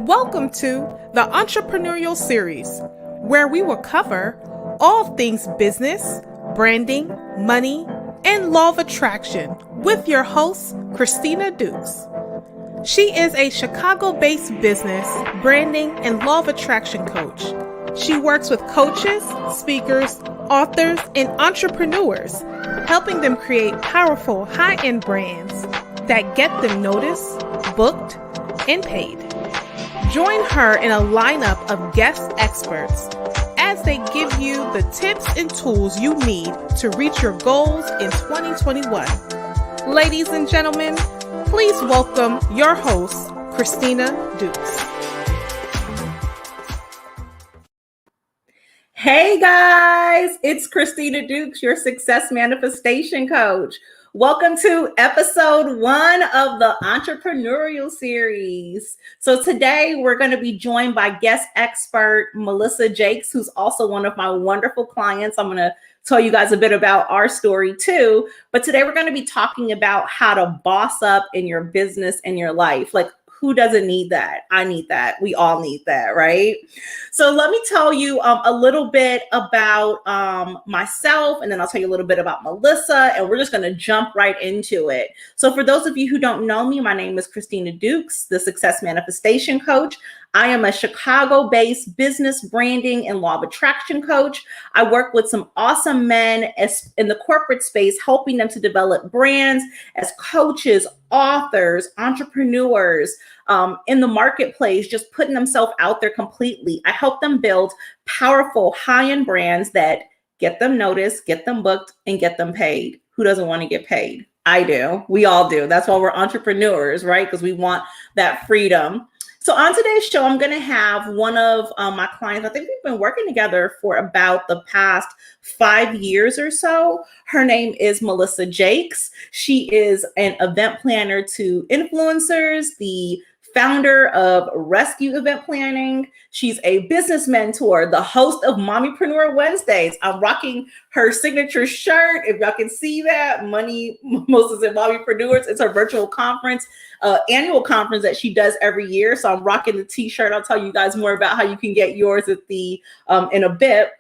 Welcome to the Entrepreneurial series, where we will cover all things business, branding, money, and law of attraction with your host, Christina Dukes. She is a Chicago-based business, branding, and law of attraction coach. She works with coaches, speakers, authors, and entrepreneurs, helping them create powerful, high-end brands that get them noticed, booked, and paid. Join her in a lineup of guest experts as they give you the tips and tools you need to reach your goals in 2021. Ladies and gentlemen, please welcome your host, Christina Dukes. Hey guys, it's Christina Dukes, your success manifestation coach. Welcome to episode 1 of the Entrepreneurial series. So today we're going to be joined by guest expert Melissa Jakes, who's also one of my wonderful clients. I'm going to tell you guys a bit about our story too. But today we're going to be talking about how to boss up in your business and your life. Like, who doesn't need that? I need that. We all need that, right? So let me tell you a little bit about myself, and then I'll tell you a little bit about Melissa, and we're just going to jump right into it. So for those of you who don't know me, my name is Christina Dukes, the Success Manifestation Coach. I am a Chicago-based business branding and law of attraction coach. I work with some awesome men in the corporate space, helping them to develop brands as coaches, authors, entrepreneurs in the marketplace, just putting themselves out there completely. I help them build powerful high-end brands that get them noticed, get them booked, and get them paid. Who doesn't want to get paid? I do. We all do. That's why we're entrepreneurs, right? Because we want that freedom. So on today's show, I'm going to have one of my clients. I think we've been working together for about the past 5 years or so. Her name is Melissa Jakes. She is an event planner to influencers, the founder of Rescue Event Planning. She's a business mentor, the host of Mommypreneur Wednesdays. I'm rocking her signature shirt. If y'all can see that, Money Moses and Mommypreneurs. It's her virtual conference, annual conference that she does every year. So I'm rocking the t-shirt. I'll tell you guys more about how you can get yours at the in a bit.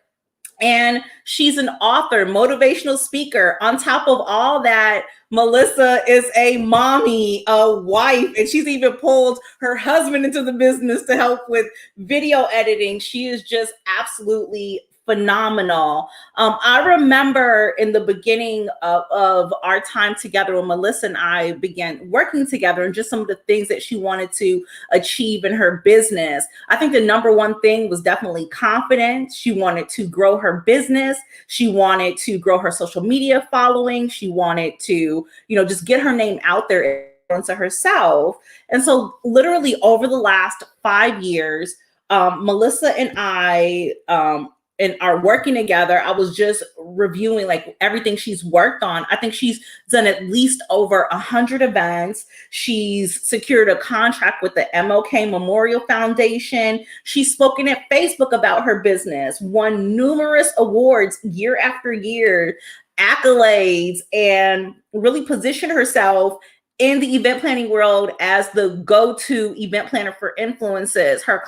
And she's an author, motivational speaker. On top of all that, Melissa is a mommy, a wife, and she's even pulled her husband into the business to help with video editing. She is just absolutely phenomenal. I remember in the beginning of our time together when Melissa and I began working together and just some of the things that she wanted to achieve in her business. I think the number one thing was definitely confidence. She wanted to grow her business. She wanted to grow her social media following. She wanted to, just get her name out there to herself. And so literally over the last 5 years, Melissa and I, and are working together. I was just reviewing like everything she's worked on. I think she's done at least over 100 events. She's secured a contract with the MLK Memorial Foundation. She's spoken at Facebook about her business, won numerous awards year after year, accolades, and really positioned herself in the event planning world as the go-to event planner for influencers. Her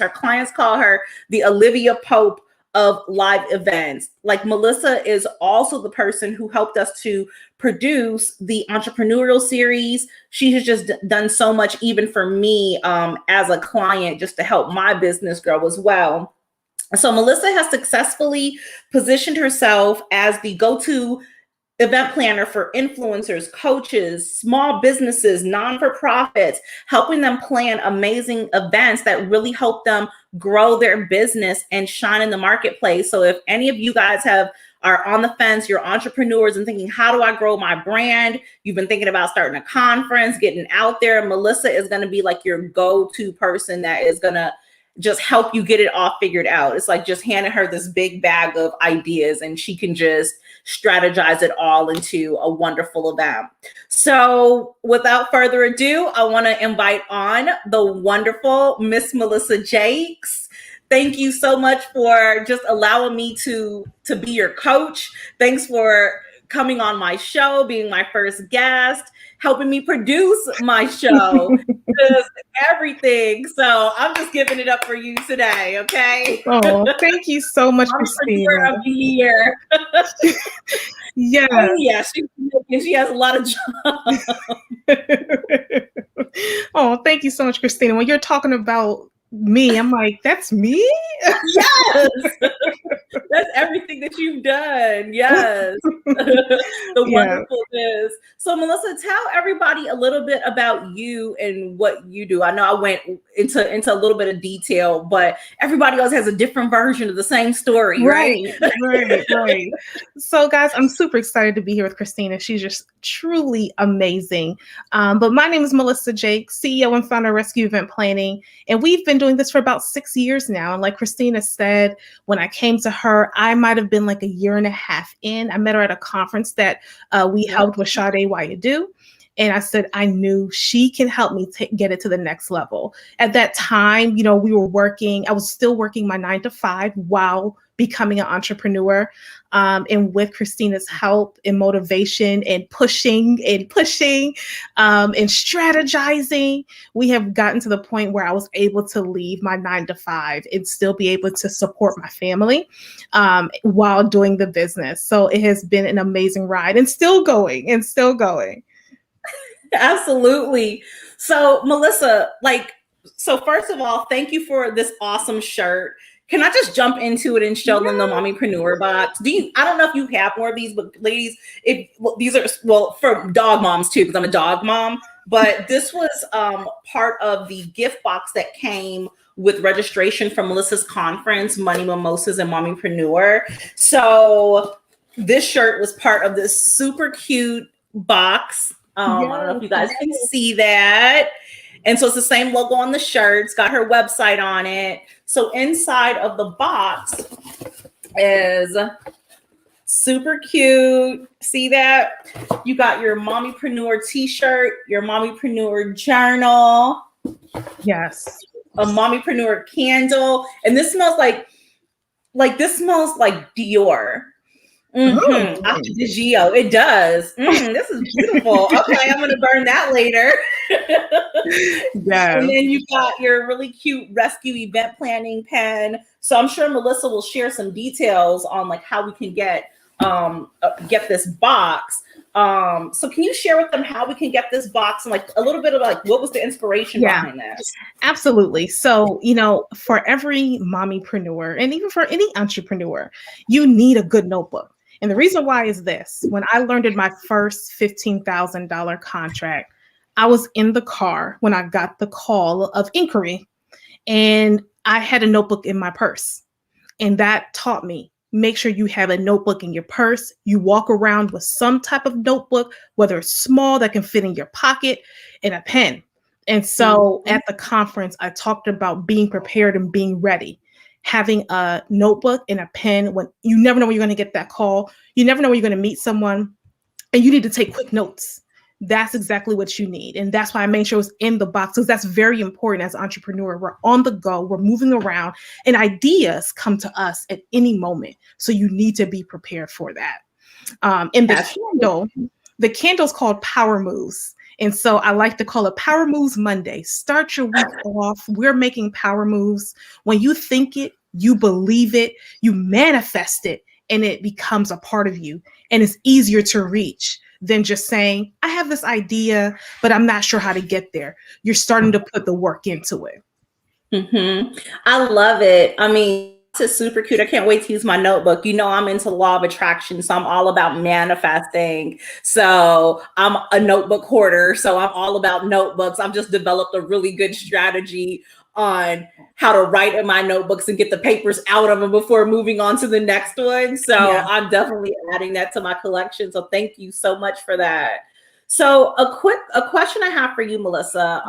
clients call her the Olivia Pope of live events. Like, Melissa is also the person who helped us to produce the Entrepreneurial series. She has just done so much, even for me as a client, just to help my business grow as well. So Melissa has successfully positioned herself as the go-to event planner for influencers, coaches, small businesses, non-for-profits, helping them plan amazing events that really help them grow their business and shine in the marketplace. So if any of you guys are on the fence, you're entrepreneurs and thinking, how do I grow my brand? You've been thinking about starting a conference, getting out there. Melissa is going to be like your go-to person that is going to just help you get it all figured out. It's like just handing her this big bag of ideas and she can just strategize it all into a wonderful event. So without further ado, I want to invite on the wonderful Miss Melissa Jakes. Thank you so much for just allowing me to be your coach. Thanks for coming on my show, being my first guest. helping me produce my show, just everything. So I'm just giving it up for you today, okay? Oh, thank you so much, Christina. Entrepreneur of the year. Yeah. Oh, yeah, she has a lot of jobs. Oh, thank you so much, Christina. When you're talking about me, I'm like, that's me? Yes. That's everything that you've done. Yes. The wonderfulness. So Melissa, tell everybody a little bit about you and what you do. I know I went into a little bit of detail, but everybody else has a different version of the same story, right? Right. So guys, I'm super excited to be here with Christina. She's just truly amazing. But my name is Melissa Jake, CEO and founder of Rescue Event Planning. And we've been doing this for about 6 years now. And like Christina said, when I came to her, I might have been like a year and a half in. I met her at a conference that we held with Sade Why You Do. And I said, I knew she can help me get it to the next level. At that time, we were working, I was still working my 9 to 5 while becoming an entrepreneur. And with Christina's help and motivation and pushing and strategizing, we have gotten to the point where I was able to leave my 9 to 5 and still be able to support my family while doing the business. So it has been an amazing ride and still going. Absolutely. So Melissa, first of all, thank you for this awesome shirt. Can I just jump into it and show them the Mommypreneur box? I don't know if you have more of these, but ladies, these are for dog moms too, because I'm a dog mom. But this was part of the gift box that came with registration from Melissa's conference, Money Mimosas and Mommypreneur. So this shirt was part of this super cute box. I don't know if you guys can see that. And so it's the same logo on the shirt. It's got her website on it. So inside of the box is super cute. See that? You got your Mommypreneur t-shirt, your Mommypreneur journal. Yes. A Mommypreneur candle. And this smells like Dior. After the Gio, it does. This is beautiful. Okay, I'm gonna burn that later. And then you got your really cute rescue event planning pen. So I'm sure Melissa will share some details on how we can get this box. So can you share with them how we can get this box and a little bit of what was the inspiration behind that? Absolutely. So, for every mommypreneur and even for any entrepreneur, you need a good notebook. And the reason why is this: when I landed my first $15,000 contract, I was in the car when I got the call of inquiry, and I had a notebook in my purse. And that taught me, make sure you have a notebook in your purse. You walk around with some type of notebook, whether it's small that can fit in your pocket, and a pen. And so at the conference, I talked about being prepared and being ready. Having a notebook and a pen when you never know when you're going to get that call. You never know when you're going to meet someone, and you need to take quick notes. That's exactly what you need. And that's why I made sure it was in the box, because that's very important as an entrepreneur. We're on the go, we're moving around, and ideas come to us at any moment. So you need to be prepared for that. And the candle's called Power Moves. And so I like to call it Power Moves Monday. Start your week off. We're making power moves. When you think it, you believe it, you manifest it, and it becomes a part of you. And it's easier to reach than just saying, I have this idea, but I'm not sure how to get there. You're starting to put the work into it. I love it. I mean, it's super cute. I can't wait to use my notebook. I'm into law of attraction, so I'm all about manifesting. So I'm a notebook hoarder. So I'm all about notebooks. I've just developed a really good strategy on how to write in my notebooks and get the papers out of them before moving on to the next one. So I'm definitely adding that to my collection. So thank you so much for that. So a question I have for you, Melissa,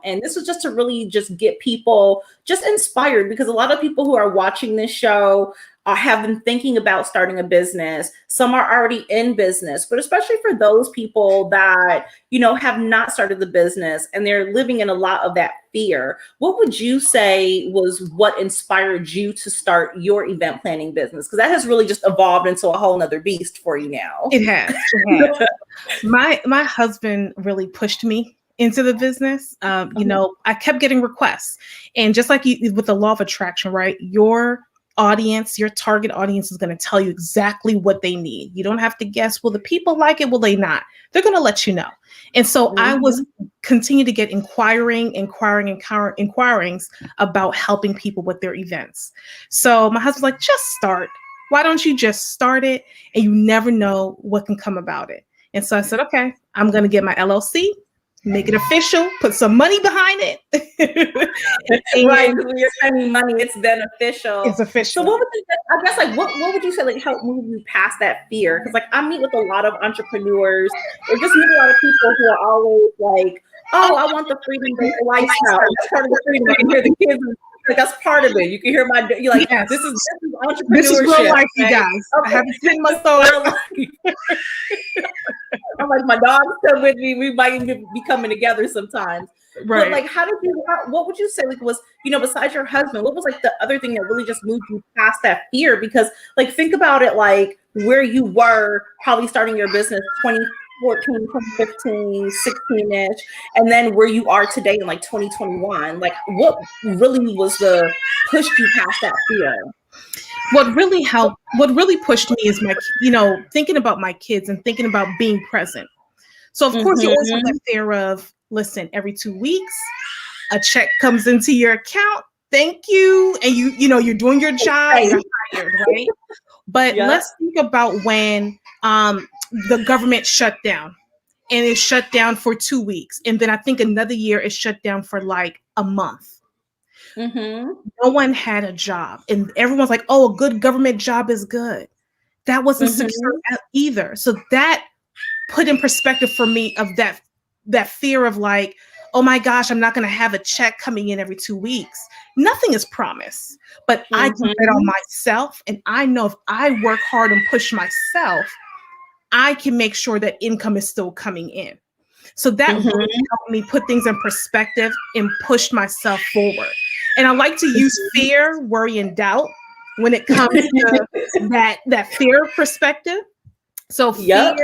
and this is just to really just get people just inspired, because a lot of people who are watching this show, have been thinking about starting a business. Some are already in business, but especially for those people that, have not started the business and they're living in a lot of that fear, what would you say was what inspired you to start your event planning business? Because that has really just evolved into a whole nother beast for you now. It has. My husband really pushed me into the business. I kept getting requests, and just like you with the law of attraction, right? Your audience, your target audience is going to tell you exactly what they need. You don't have to guess. Will the people like it? Will they not? They're going to let you know. And so I was continue to get inquirings about helping people with their events. So my husband's like, just start. Why don't you just start it? And you never know what can come about it. And so I said, okay, I'm going to get my LLC, make it official, put some money behind it. Right, because when you're spending money, it's then official. It's official. So what would you say like help move you past that fear? Because like I meet with a lot of entrepreneurs, or just meet a lot of people who are always like, oh, I want the freedom-based lifestyle. That's part of the freedom. I can hear the kids. Like that's part of it. You can hear you're like, yes. This is entrepreneurship. This is real life, you guys. Okay. I haven't seen my soul. I'm like, my dog's still with me. We might even be coming together sometimes. Right. But like, what would you say like was, besides your husband, what was like the other thing that really just moved you past that fear? Because like, think about it, like where you were probably starting your business 2014, 2015, 16-ish, and then where you are today in like 2021, like what really was the push you past that fear? What really pushed me is thinking about my kids and thinking about being present. So of course you always have that fear of, listen, every 2 weeks, a check comes into your account. Thank you. And you're doing your job, you're hired, right? But let's think about when the government shut down, and it shut down for 2 weeks. And then I think another year it shut down for like a month. No one had a job. And everyone's like, oh, a good government job is good. That wasn't secure either. So that put in perspective for me of that fear of like, oh my gosh, I'm not going to have a check coming in every 2 weeks. Nothing is promised, but I can bet on myself. And I know if I work hard and push myself, I can make sure that income is still coming in. So that really helped me put things in perspective and pushed myself forward. And I like to use fear, worry, and doubt when it comes to that fear perspective. So fear,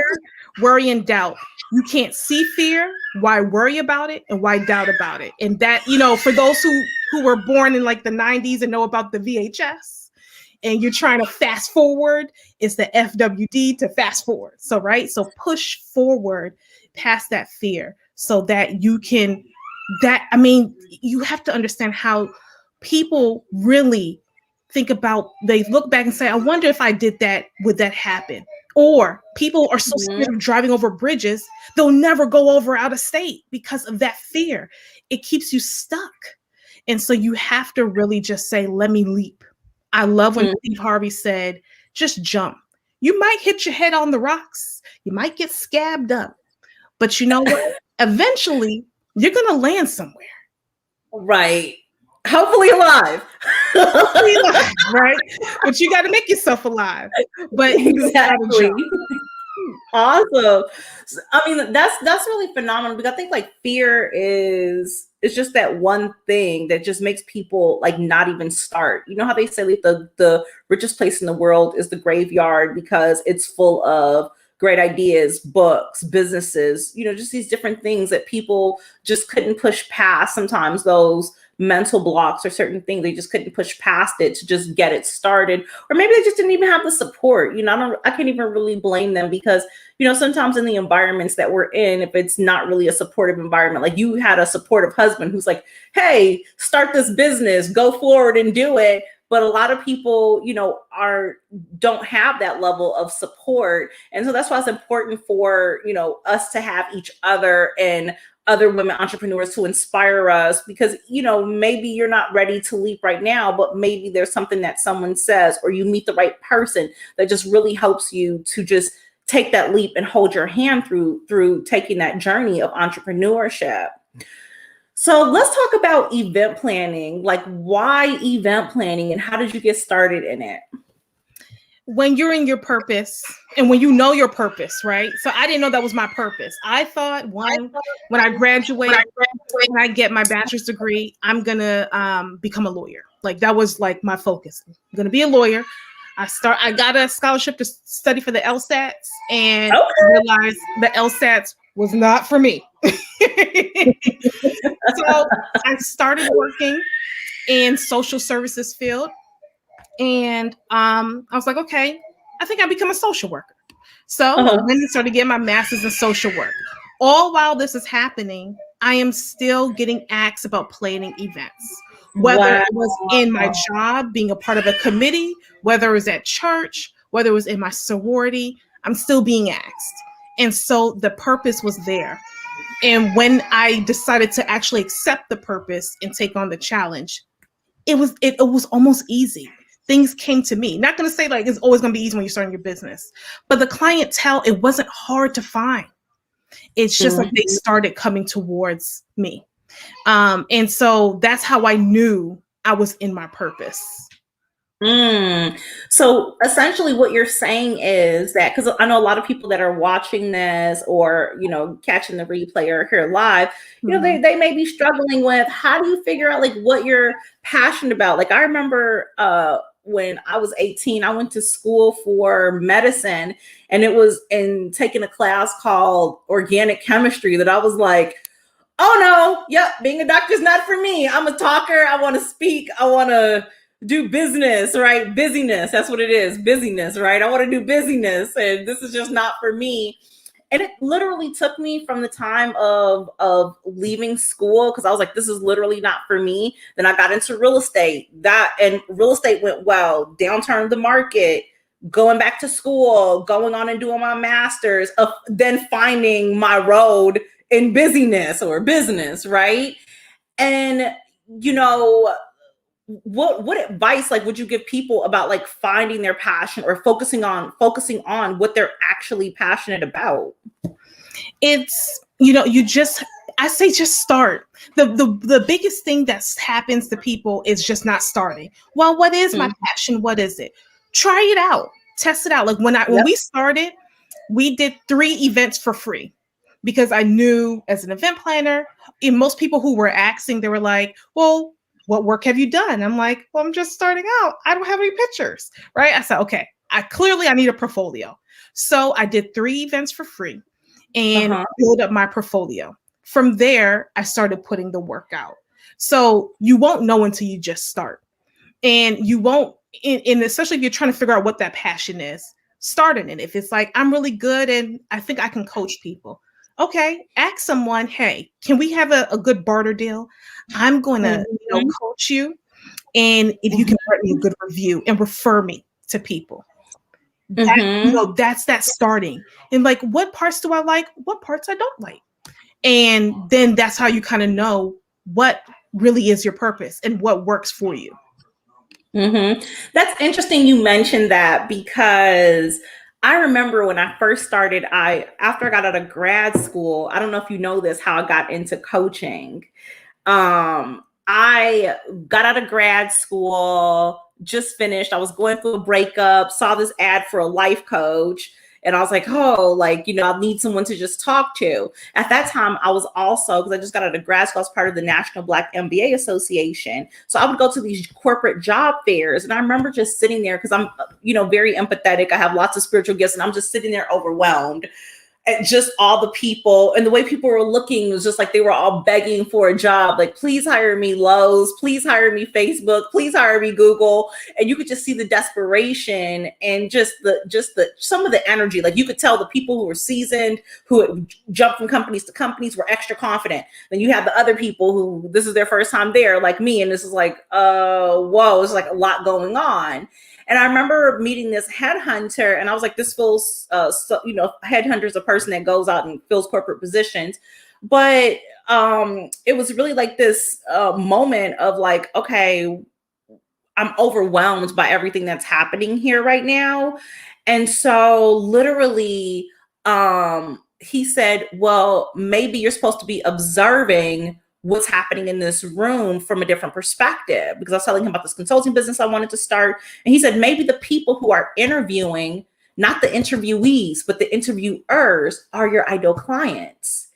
worry, and doubt. You can't see fear. Why worry about it? And why doubt about it? And that, for those who were born in like the 90s and know about the VHS, and you're trying to fast forward, it's the FWD to fast forward. So, right. So push forward past that fear so that you can, you have to understand how people really think about, they look back and say, I wonder if I did that, would that happen? Or people are so scared of driving over bridges, they'll never go over out of state because of that fear. It keeps you stuck. And so you have to really just say, let me leap. I love when Steve Harvey said, just jump. You might hit your head on the rocks. You might get scabbed up. But you know what? Eventually, you're going to land somewhere. Right. Hopefully alive. Right? But you got to make yourself alive. But exactly. Awesome. I mean, that's really phenomenal, because I think like fear is just that one thing that just makes people like not even start. You know how they say like the richest place in the world is the graveyard because it's full of great ideas, books, businesses, just these different things that people just couldn't push past. Sometimes those mental blocks or certain things, they just couldn't push past it to just get it started. Or maybe they just didn't even have the support. I can't even really blame them, because, sometimes in the environments that we're in, if it's not really a supportive environment, like you had a supportive husband who's like, hey, start this business, go forward and do it. But a lot of people, don't have that level of support. And so that's why it's important for, us to have each other and other women entrepreneurs to inspire us, because, maybe you're not ready to leap right now, but maybe there's something that someone says, or you meet the right person that just really helps you to just take that leap and hold your hand through taking that journey of entrepreneurship. So let's talk about event planning. Like, why event planning and how did you get started in it? when you're in your purpose and when you know your purpose, right? So I didn't know that was my purpose. I thought when I graduate, when I get my bachelor's degree, I'm gonna become a lawyer. Like that was like my focus. I'm gonna be a lawyer. I got a scholarship to study for the LSATs and realized the LSATs was not for me. So I started working in social services field. And I was like, okay, I think I'll become a social worker. So I went and started getting my master's in social work. All while this is happening, I am still getting asked about planning events, whether it was in my job, being a part of a committee, whether it was at church, whether it was in my sorority, I'm still being asked. And so the purpose was there. And when I decided to actually accept the purpose and take on the challenge, it was almost easy. Things came to me. Not going to say like it's always going to be easy when you're starting your business, but the clientele, it wasn't hard to find. It's just like they started coming towards me. And so that's how I knew I was in my purpose. So essentially what you're saying is that, because I know a lot of people that are watching this or, catching the replay or here live, they may be struggling with how do you figure out like what you're passionate about? Like I remember when I was 18, I went to school for medicine and it was in taking a class called organic chemistry that I was like, oh no, yep, being a doctor is not for me. I'm a talker. I want to speak. I want to do business, right? Busyness. That's what it is. Busyness, right? I want to do busyness. And this is just not for me. And it literally took me from the time of leaving school, because I was like, this is literally not for me. Then I got into real estate. And real estate went well, downturned the market, going back to school, going on and doing my master's, then finding my road in busyness or business, right? And, what advice like would you give people about like finding their passion or focusing on what they're actually passionate about? It's I say just start. The biggest thing that happens to people is just not starting. Well, what is my passion? What is it? Try it out, test it out. Like when we started, we did 3 events for free because I knew as an event planner, and most people who were asking, they were like, well, what work have you done? I'm like, well, I'm just starting out. I don't have any pictures, right? I said, okay, I need a portfolio. So I did 3 events for free and build up my portfolio. From there, I started putting the work out. So you won't know until you just start. And you won't, and especially if you're trying to figure out what that passion is, start in it. If it's like, I'm really good and I think I can coach people. Okay, ask someone, hey, can we have a good barter deal? I'm going to coach you. And if you can write me a good review and refer me to people. That's that starting. And like, what parts do I like? What parts I don't like? And then that's how you kind of know what really is your purpose and what works for you. That's interesting you mentioned that, because I remember when I first started, after I got out of grad school, I don't know if you know this, how I got into coaching. I got out of grad school, just finished. I was going through a breakup, saw this ad for a life coach. And I was like, oh, like, I need someone to just talk to. At that time, I was also, because I just got out of grad school, I was part of the National Black MBA Association. So I would go to these corporate job fairs. And I remember just sitting there because I'm, very empathetic. I have lots of spiritual gifts and I'm just sitting there overwhelmed. And just all the people and the way people were looking was just like they were all begging for a job. Like, please hire me Lowe's, please hire me Facebook, please hire me Google. And you could just see the desperation and just the some of the energy. Like you could tell the people who were seasoned, who had jumped from companies to companies, were extra confident. Then you have the other people who this is their first time there, like me, and this is like, whoa, it's like a lot going on. And I remember meeting this headhunter, and I was like, this feels, headhunter is a person that goes out and fills corporate positions. But it was really like this moment of like, okay, I'm overwhelmed by everything that's happening here right now. And so literally, he said, well, maybe you're supposed to be observing what's happening in this room from a different perspective, because I was telling him about this consulting business I wanted to start. And he said, maybe the people who are interviewing, not the interviewees, but the interviewers are your ideal clients.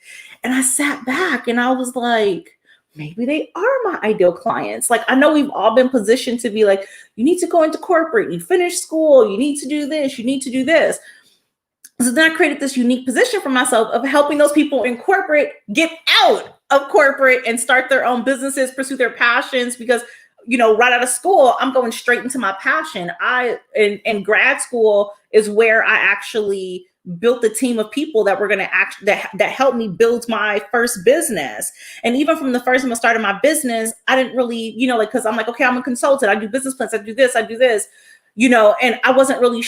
And I sat back and I was like, maybe they are my ideal clients. Like, I know we've all been positioned to be like, you need to go into corporate, you finish school, you need to do this, you need to do this. So then I created this unique position for myself of helping those people in corporate get out of corporate and start their own businesses, pursue their passions, because, you know, right out of school, I'm going straight into my passion. In grad school is where I actually built a team of people that were going to that helped me build my first business. And even from the first time I started my business, I didn't really, you know, like, because I'm like, okay, I'm a consultant, I do business plans, I do this, you know, and I wasn't really,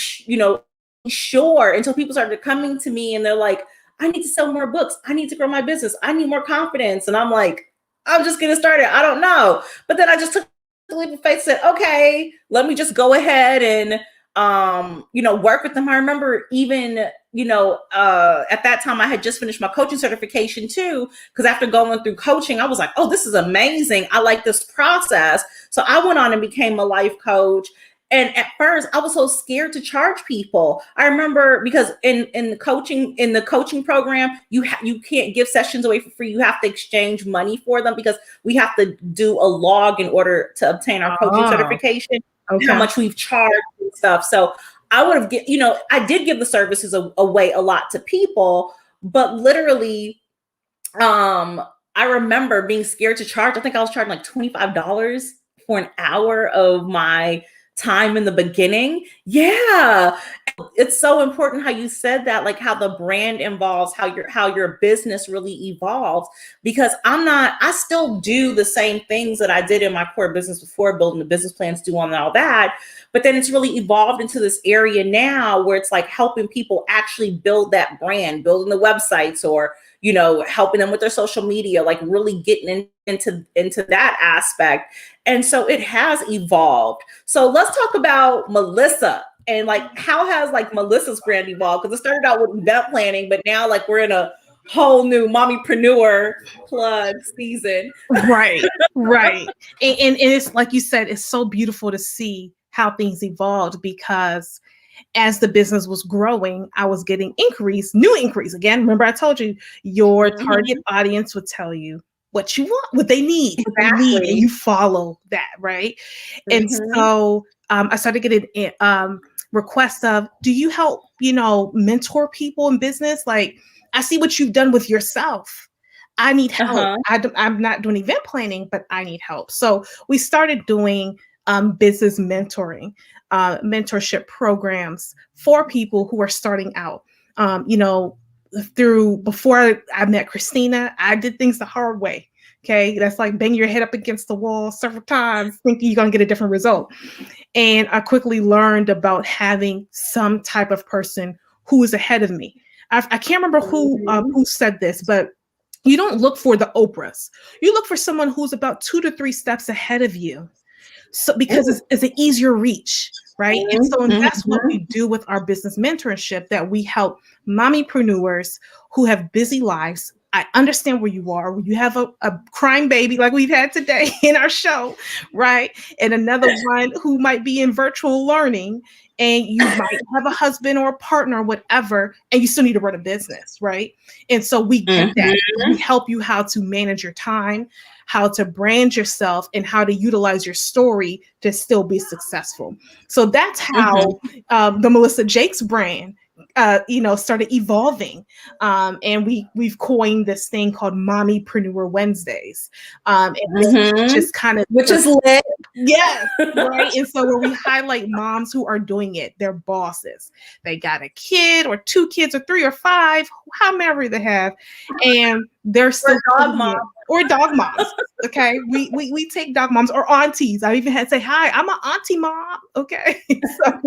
sure until people started coming to me and they're like, I need to sell more books, I need to grow my business, I need more confidence. And I'm like, I'm just getting started, I don't know. But then I just took the leap of faith, said, okay, let me just go ahead and work with them. I remember even, at that time I had just finished my coaching certification too, because after going through coaching, I was like, oh, this is amazing, I like this process. So I went on and became a life coach. And at first I was so scared to charge people. I remember because in the coaching program, you can't give sessions away for free. You have to exchange money for them because we have to do a log in order to obtain our coaching certification. Okay. How much we've charged and stuff. So I would have I did give the services away a lot to people, but literally, I remember being scared to charge. I think I was charging like $25 for an hour of my time in the beginning. Yeah. It's so important how you said that, like how the brand involves how your business really evolves, because I still do the same things that I did in my core business before, building the business plans, doing all that. But then it's really evolved into this area now where it's like helping people actually build that brand, building the websites, or, helping them with their social media, like really getting into that aspect. And so it has evolved. So let's talk about Melissa and like how has like Melissa's brand evolved? Because it started out with event planning, but now like we're in a whole new Mommypreneur plug season. Right. And it's like you said, it's so beautiful to see how things evolved, because as the business was growing, I was getting new inquiries. Again, remember I told you your target audience would tell you what you want, what they need, and you follow that, right? And so I started getting requests of, do you help, mentor people in business? Like, I see what you've done with yourself. I need help. I'm not doing event planning, but I need help. So we started doing business mentoring, mentorship programs for people who are starting out. Before I met Christina, I did things the hard way. Okay. That's like bang your head up against the wall several times, thinking you're going to get a different result. And I quickly learned about having some type of person who is ahead of me. I can't remember who said this, but you don't look for the Oprahs. You look for someone who's about 2 to 3 steps ahead of you. So because it's an easier reach, right? And so that's what we do with our business mentorship, that we help mommypreneurs who have busy lives. I understand where you are. You have a crying baby like we've had today in our show, right? And another one who might be in virtual learning, and you might have a husband or a partner or whatever, and you still need to run a business, right? And so we get that. We help you how to manage your time, how to brand yourself, and how to utilize your story to still be successful. So that's how the Melissa Jakes brand started evolving. And we've coined this thing called Mommypreneur Wednesdays. And just kind of, which is lit. Yeah. Right. And so where we highlight moms who are doing it, they're bosses. They got a kid or 2 kids or 3 or 5, how many they have, and they're still dog moms. Or dog moms. Okay. We take dog moms or aunties. I even had to say, hi, I'm an auntie mom. Okay. So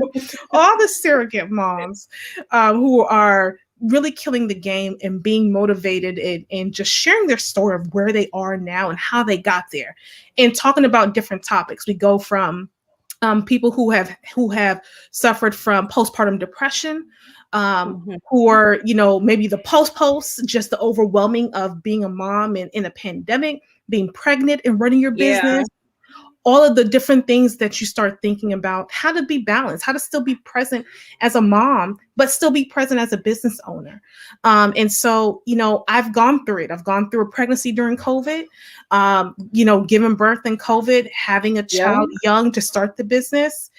all the surrogate moms who are really killing the game and being motivated and just sharing their story of where they are now and how they got there, and talking about different topics. We go from people who have suffered from postpartum depression, who are, maybe the post, just the overwhelming of being a mom in a pandemic, being pregnant and running your Yeah. business, all of the different things that you start thinking about, how to be balanced, how to still be present as a mom, but still be present as a business owner. And so, I've gone through it. I've gone through a pregnancy during COVID, giving birth in COVID, having a child young to start the business,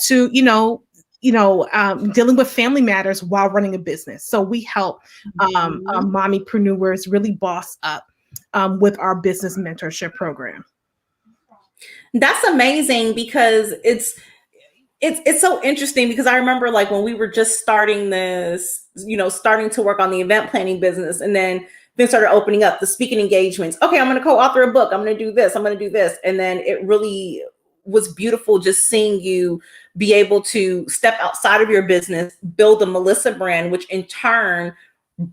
to, dealing with family matters while running a business. So we help mommypreneurs really boss up with our business mentorship program. That's amazing, because it's so interesting, because I remember like when we were just starting this, starting to work on the event planning business, and then started opening up the speaking engagements. Okay, I'm going to co-author a book. I'm going to do this. I'm going to do this. And then it really was beautiful just seeing you be able to step outside of your business, build a Melissa brand, which in turn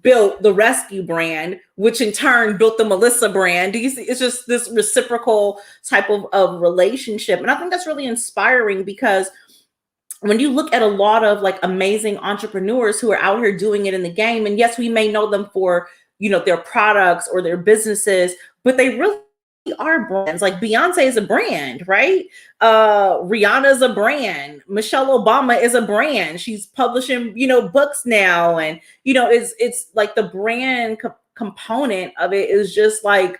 built the Rescue brand, which in turn built the Melissa brand. Do you see? It's just this reciprocal type of relationship. And I think that's really inspiring, because when you look at a lot of like amazing entrepreneurs who are out here doing it in the game, and yes, we may know them for, their products or their businesses, but they really are brands. Like Beyonce is a brand, right? Rihanna is a brand. Michelle Obama is a brand. She's publishing, books now. And, it's like the brand component of it is just like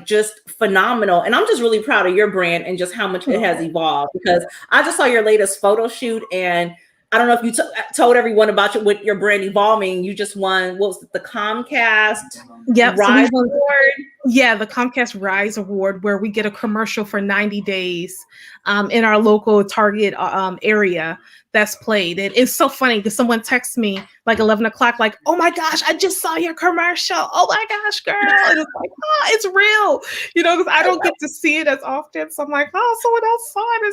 just phenomenal. And I'm just really proud of your brand and just how much it has evolved, because I just saw your latest photo shoot, and I don't know if you told everyone about with your brand evolving. You just won, what was it, the Comcast Rise Award? Yeah, the Comcast Rise Award, where we get a commercial for 90 days in our local Target area that's played. It's so funny because someone texts me like 11 o'clock, like, oh my gosh, I just saw your commercial. Oh my gosh, girl. And it's like, oh, it's real. Because I don't get to see it as often. So I'm like, oh, someone else saw it.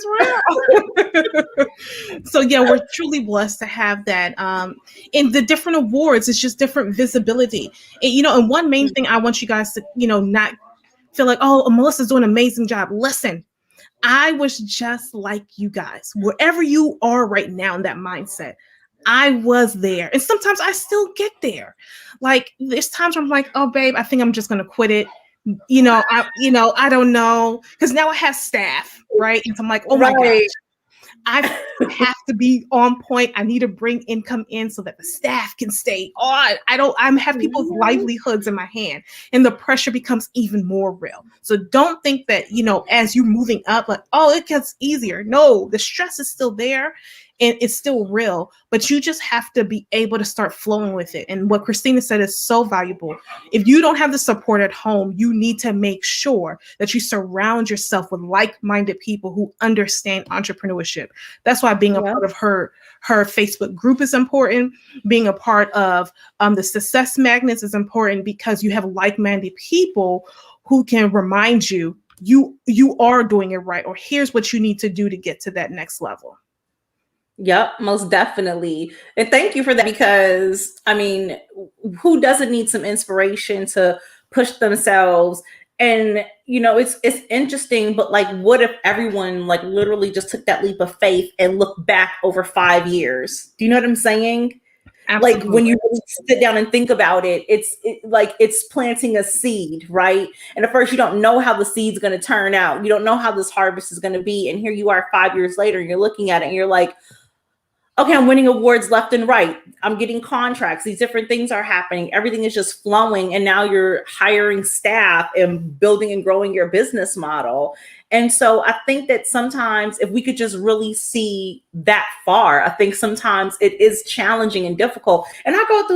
It's real. So yeah, we're truly blessed to have that. In the different awards, it's just different visibility. And one main thing I want you guys to, not feel like, oh, Melissa's doing an amazing job. Listen, I was just like you guys, wherever you are right now in that mindset. I was there. And sometimes I still get there. Like there's times where I'm like, oh babe, I think I'm just going to quit it. I don't know. Cause now I have staff. Right. And so I'm like, oh my gosh, I have to be on point. I need to bring income in so that the staff can stay on. I have people's livelihoods in my hand, and the pressure becomes even more real. So don't think that, as you're moving up, like, oh, it gets easier. No, the stress is still there and it's still real, but you just have to be able to start flowing with it. And what Christina said is so valuable. If you don't have the support at home, you need to make sure that you surround yourself with like-minded people who understand entrepreneurship. That's why being a part of her Facebook group is important. Being a part of the Success Magnets is important, because you have like-minded people who can remind you, you are doing it right, or here's what you need to do to get to that next level. Yep, most definitely. And thank you for that, because I mean, who doesn't need some inspiration to push themselves? And it's interesting, but like, what if everyone like literally just took that leap of faith and looked back over 5 years? Do you know what I'm saying? Absolutely. Like when you really sit down and think about it, it's planting a seed, right? And at first you don't know how the seed's going to turn out. You don't know how this harvest is going to be. And here you are 5 years later, and you're looking at it and you're like, okay, I'm winning awards left and right. I'm getting contracts. These different things are happening. Everything is just flowing. And now you're hiring staff and building and growing your business model. And so I think that sometimes if we could just really see that far, I think sometimes it is challenging and difficult. And I go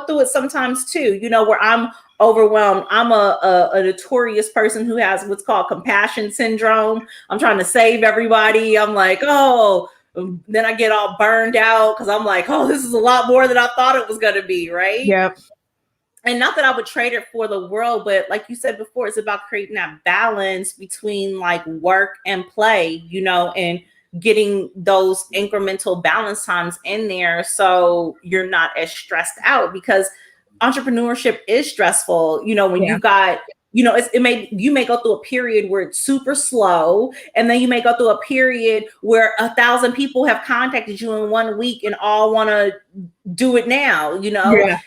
through it sometimes too, where I'm overwhelmed. I'm a notorious person who has what's called compassion syndrome. I'm trying to save everybody. I'm like, oh, then I get all burned out because I'm like, oh, this is a lot more than I thought it was going to be, right? Yep. And not that I would trade it for the world, but like you said before, it's about creating that balance between like work and play, and getting those incremental balance times in there so you're not as stressed out, because entrepreneurship is stressful, when you've got you may go through a period where it's super slow, and then you may go through a period where 1,000 people have contacted you in 1 week and all want to do it now, Yeah.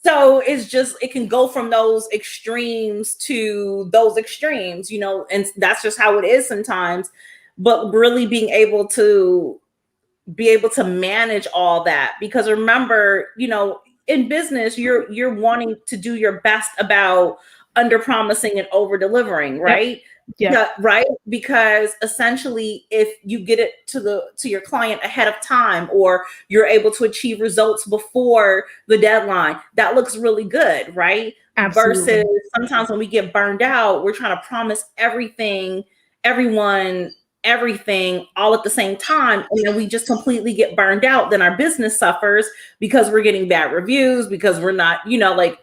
So it's just, it can go from those extremes to those extremes, and that's just how it is sometimes. But really being able to manage all that, because remember, in business, you're wanting to do your best about under promising and over delivering, right? Yeah. Right. Because essentially, if you get it to your client ahead of time, or you're able to achieve results before the deadline, that looks really good, right? Absolutely. Versus sometimes when we get burned out, we're trying to promise everyone everything all at the same time, and then we just completely get burned out. Then our business suffers because we're getting bad reviews, because we're not, like,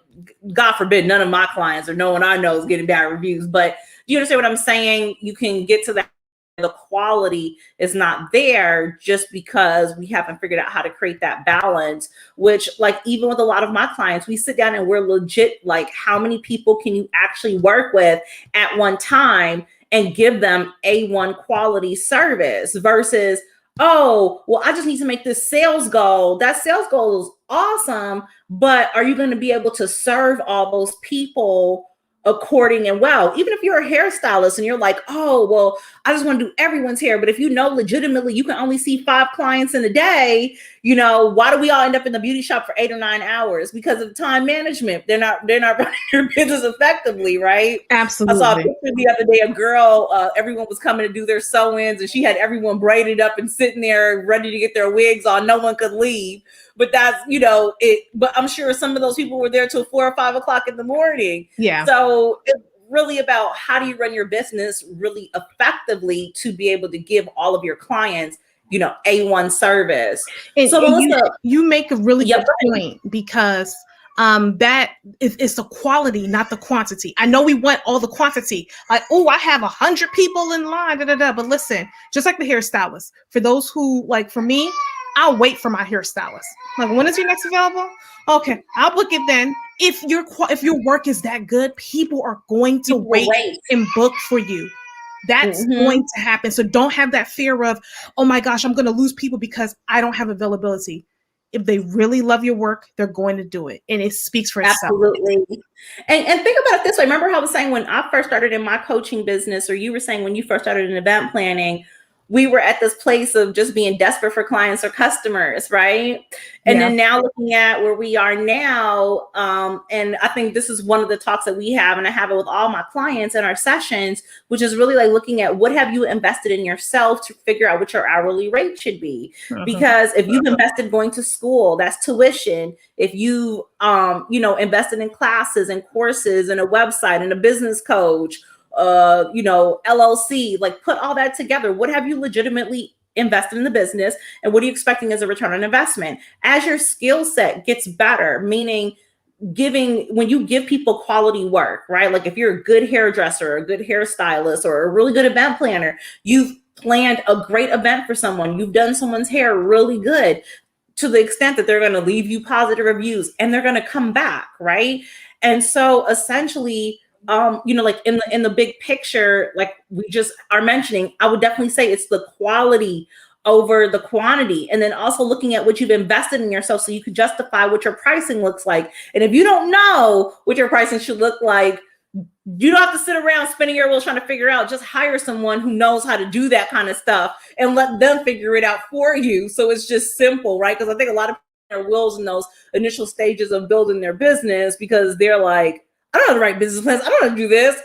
God forbid, none of my clients or no one I know is getting bad reviews, but do you understand what I'm saying? You can get to that, the quality is not there, just because we haven't figured out how to create that balance. Which, like, even with a lot of my clients, we sit down and we're legit like, how many people can you actually work with at one time and give them A1 quality service, versus, oh, well, I just need to make this sales goal. That sales goal is awesome, but are you going to be able to serve all those people according and well? Even if you're a hairstylist and you're like, oh, well, I just want to do everyone's hair, but if you know legitimately you can only see 5 clients in a day, why do we all end up in the beauty shop for 8 or 9 hours? Because of time management. They're not running their business effectively, right? Absolutely. I saw a picture the other day, a girl, everyone was coming to do their sew-ins, and she had everyone braided up and sitting there ready to get their wigs on. No one could leave. But that's, but I'm sure some of those people were there till 4 or 5 o'clock in the morning. Yeah. So it's really about, how do you run your business really effectively to be able to give all of your clients, A1 service. And, so Melissa, you make a really good point, because that it's the quality, not the quantity. I know we want all the quantity, like, oh, I have 100 people in line, but listen, just like the hairstylist, for those who, like, for me, I'll wait for my hairstylist. Like, when is your next available? Okay, I'll book it then. If your work is that good, people are going to wait and book for you. That's going to happen. So don't have that fear of, oh my gosh, I'm going to lose people because I don't have availability. If they really love your work, they're going to do it. And it speaks for itself. Absolutely. And think about it this way. Remember how I was saying, when I first started in my coaching business, or you were saying when you first started in event planning, we were at this place of just being desperate for clients or customers, right? And then now looking at where we are now, and I think this is one of the talks that we have, and I have it with all my clients in our sessions, which is really like looking at, what have you invested in yourself to figure out what your hourly rate should be? Because if you've invested going to school, that's tuition. If you, invested in classes and courses and a website and a business coach, LLC, like, put all that together. What have you legitimately invested in the business, and what are you expecting as a return on investment? As your skill set gets better, meaning when you give people quality work, right? Like, if you're a good hairdresser, a good hairstylist, or a really good event planner, you've planned a great event for someone, you've done someone's hair really good, to the extent that they're going to leave you positive reviews and they're going to come back, right? And so essentially, like, in the big picture, like we just are mentioning, I would definitely say it's the quality over the quantity. And then also looking at what you've invested in yourself, so you can justify what your pricing looks like. And if you don't know what your pricing should look like, you don't have to sit around spinning your wheels trying to figure out. Just hire someone who knows how to do that kind of stuff and let them figure it out for you. So it's just simple, right? Because I think a lot of people are wheels in those initial stages of building their business, because they're like, I don't know the right business plans. I don't know how to do this.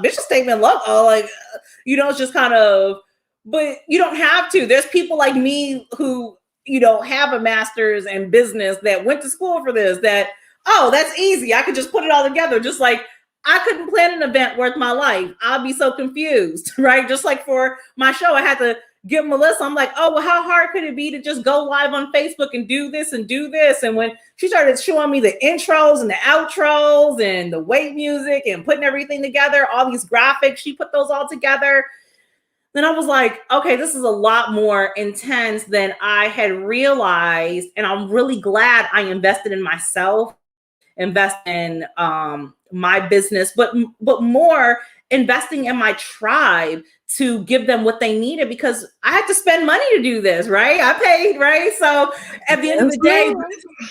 Mission statement, it's just kind of, but you don't have to. There's people like me who, have a master's in business, that went to school for this, that's easy. I could just put it all together. Just like, I couldn't plan an event worth my life. I'll be so confused, right? Just like for my show, I had to get Melissa. I'm like, oh, well, how hard could it be to just go live on Facebook and do this and do this? And when she started showing me the intros and the outros and the wait music and putting everything together, all these graphics, she put those all together. Then I was like, okay, this is a lot more intense than I had realized. And I'm really glad I invested in myself, invest in my business, but more investing in my tribe to give them what they needed, because I had to spend money to do this, right? I paid, right? So at the end of the day,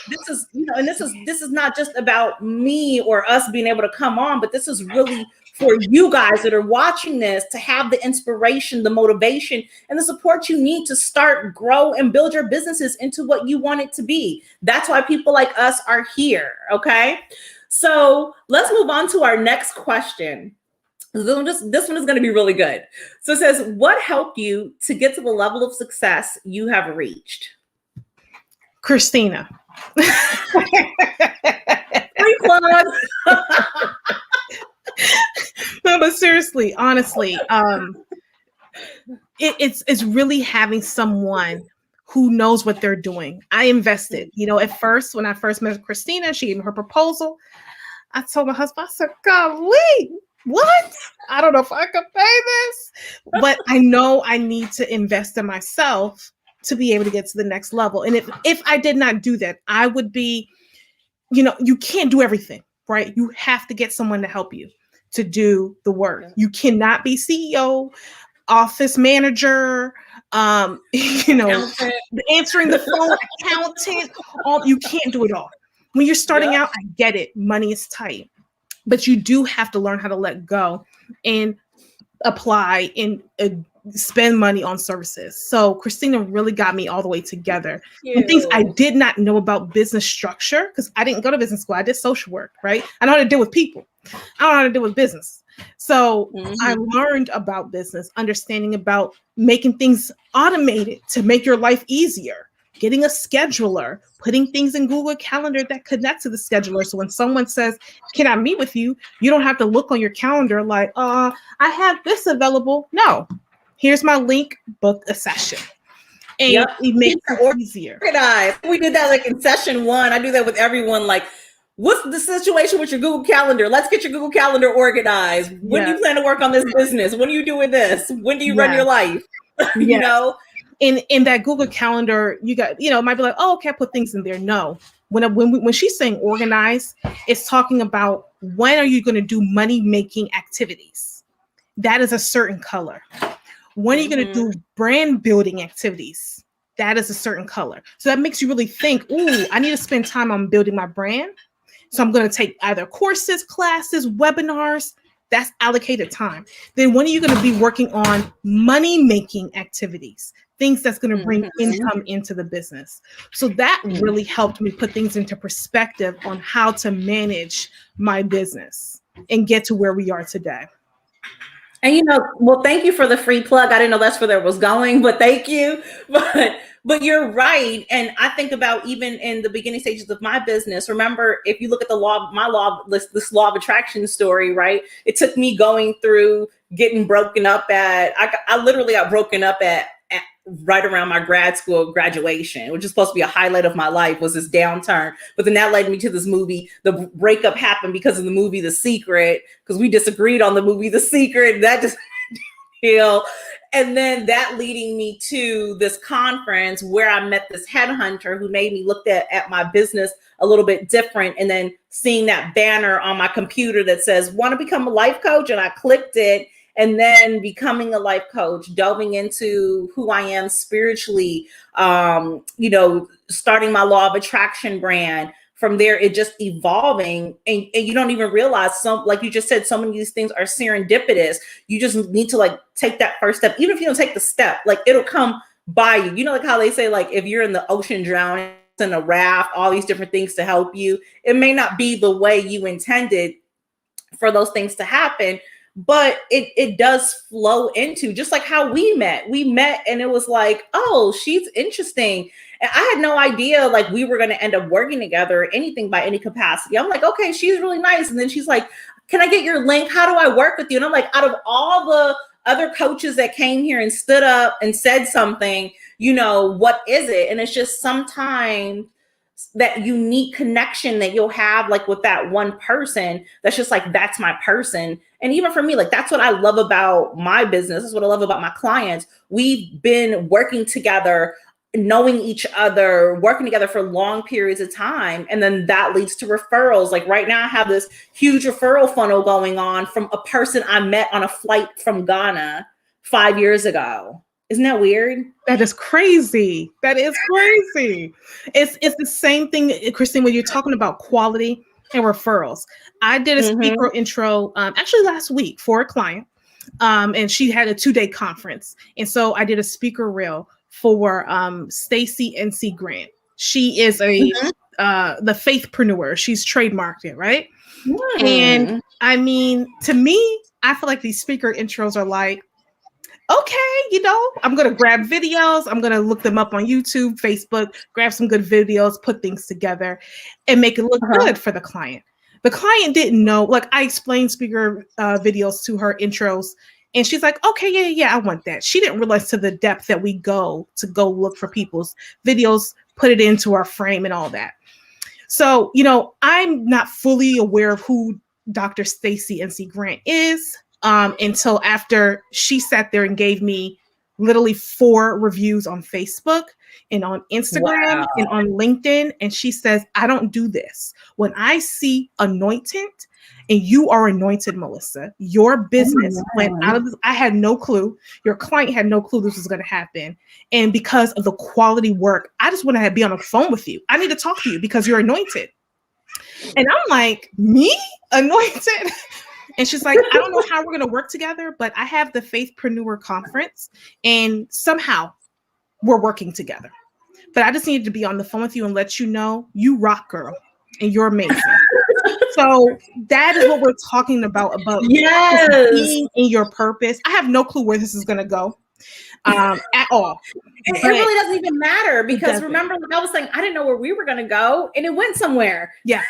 this is, you know, and this is not just about me or us being able to come on, but this is really for you guys that are watching this to have the inspiration, the motivation, and the support you need to start, grow, and build your businesses into what you want it to be. That's why people like us are here, okay? So let's move on to our next question. This one is going to be really good. So it says, what helped you to get to the level of success you have reached? Christina. Free plug. No, but seriously, honestly, it's really having someone who knows what they're doing. I invested, you know, at first, when I first met Christina, she gave me her proposal. I told my husband, I said, golly, what? I don't know if I could pay this, but I know I need to invest in myself to be able to get to the next level. And if I did not do that, I would be, you know, you can't do everything, right? You have to get someone to help you to do the work. You cannot be CEO, office manager, you know, answering the phone, accountant, you can't do it all. When you're starting out, I get it. Money is tight, but you do have to learn how to let go and apply and spend money on services. So Christina really got me all the way together. And things I did not know about business structure, because I didn't go to business school. I did social work, right? I know how to deal with people. I don't know how to deal with business. So I learned about business, understanding about making things automated to make your life easier, getting a scheduler, putting things in Google Calendar that connect to the scheduler. So when someone says, can I meet with you? You don't have to look on your calendar like, I have this available. No, here's my link, book a session. And it makes it easier. We did that like in session 1. I do that with everyone. Like, what's the situation with your Google Calendar? Let's get your Google Calendar organized. When do you plan to work on this business? When are you doing this? When do you run your life? You know? In that Google Calendar, you got, you know, it might be like, oh, okay, I put things in there. No, when she's saying organize, it's talking about when are you going to do money making activities? That is a certain color. When are you going to do brand building activities? That is a certain color. So that makes you really think, ooh, I need to spend time on building my brand. So I'm going to take either courses, classes, webinars. That's allocated time. Then when are you going to be working on money making activities? Things that's going to bring income into the business. So that really helped me put things into perspective on how to manage my business and get to where we are today. And, you know, well, thank you for the free plug. I didn't know that's where that was going, but thank you. But you're right. And I think about even in the beginning stages of my business, remember, if you look at this law of attraction story, right? It took me going through getting broken up I literally got broken up at right around my grad school graduation, which is supposed to be a highlight of my life, was this downturn. But then that led me to this movie. The breakup happened because of the movie The Secret, because we disagreed on the movie The Secret. That just heal. And then that leading me to this conference where I met this headhunter who made me look at my business a little bit different. And then seeing that banner on my computer that says, want to become a life coach? And I clicked it. And then becoming a life coach, delving into who I am spiritually, you know, starting my law of attraction brand. From there, it just evolving, and you don't even realize, like you just said, so many of these things are serendipitous. You just need to like take that first step. Even if you don't take the step, like it'll come by you. You know, like how they say, like if you're in the ocean drowning, in a raft, all these different things to help you. It may not be the way you intended for those things to happen, but it does flow into, just like how we met and it was like, oh, she's interesting. And I had no idea like we were going to end up working together or anything by any capacity. I'm like, okay, she's really nice. And then she's like, can I get your link? How do I work with you? And I'm like, out of all the other coaches that came here and stood up and said something, you know, what is it? And it's just sometimes that unique connection that you'll have like with that one person that's just like, that's my person. And even for me, like that's what I love about my business. That's what I love about my clients. We've been working together knowing each other, working together for long periods of time. And then that leads to referrals. Like right now I have this huge referral funnel going on from a person I met on a flight from Ghana 5 years ago. Isn't that weird? That is crazy. That is crazy. It's the same thing, Christine, when you're talking about quality and referrals. I did a speaker intro actually last week for a client, and she had a 2-day conference. And so I did a speaker reel for Stacy NC Grant. She is the faithpreneur. She's trademarked it, right? And I mean, to me, I feel like these speaker intros are like, okay, I'm going to grab videos. I'm going to look them up on YouTube, Facebook, grab some good videos, put things together and make it look good for the client. The client didn't know, like I explained speaker videos to her intros and she's like, okay, yeah, I want that. She didn't realize to the depth that we go look for people's videos, put it into our frame and all that. So, I'm not fully aware of who Dr. Stacy NC Grant is. Until after she sat there and gave me literally 4 reviews on Facebook and on Instagram and on LinkedIn. And she says, I don't do this. When I see anointed, and you are anointed, Melissa, your business went out of this. I had no clue. Your client had no clue this was going to happen. And because of the quality work, I just want to be on the phone with you. I need to talk to you because you're anointed. And I'm like, me? Anointed? And she's like, I don't know how we're going to work together, but I have the Faithpreneur conference and somehow we're working together. But I just needed to be on the phone with you and let you know you rock, girl, and you're amazing. So that is what we're talking about being in your purpose. I have no clue where this is going to go at all. It really doesn't even matter because remember, like I was saying, I didn't know where we were going to go and it went somewhere. Yeah.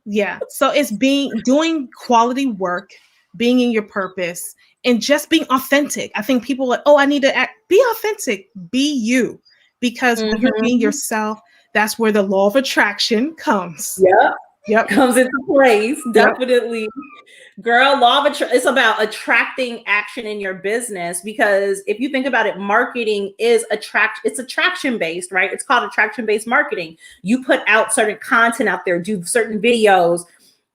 Yeah. So it's doing quality work, being in your purpose, and just being authentic. I think people are like, oh, I need to be authentic, be you. Because when you're being yourself, that's where the law of attraction comes. Yep. Comes into place. Definitely. Girl, law of it's about attracting action in your business, because if you think about it, marketing is it's attraction based, right? It's called attraction based marketing. You put out certain content out there, do certain videos,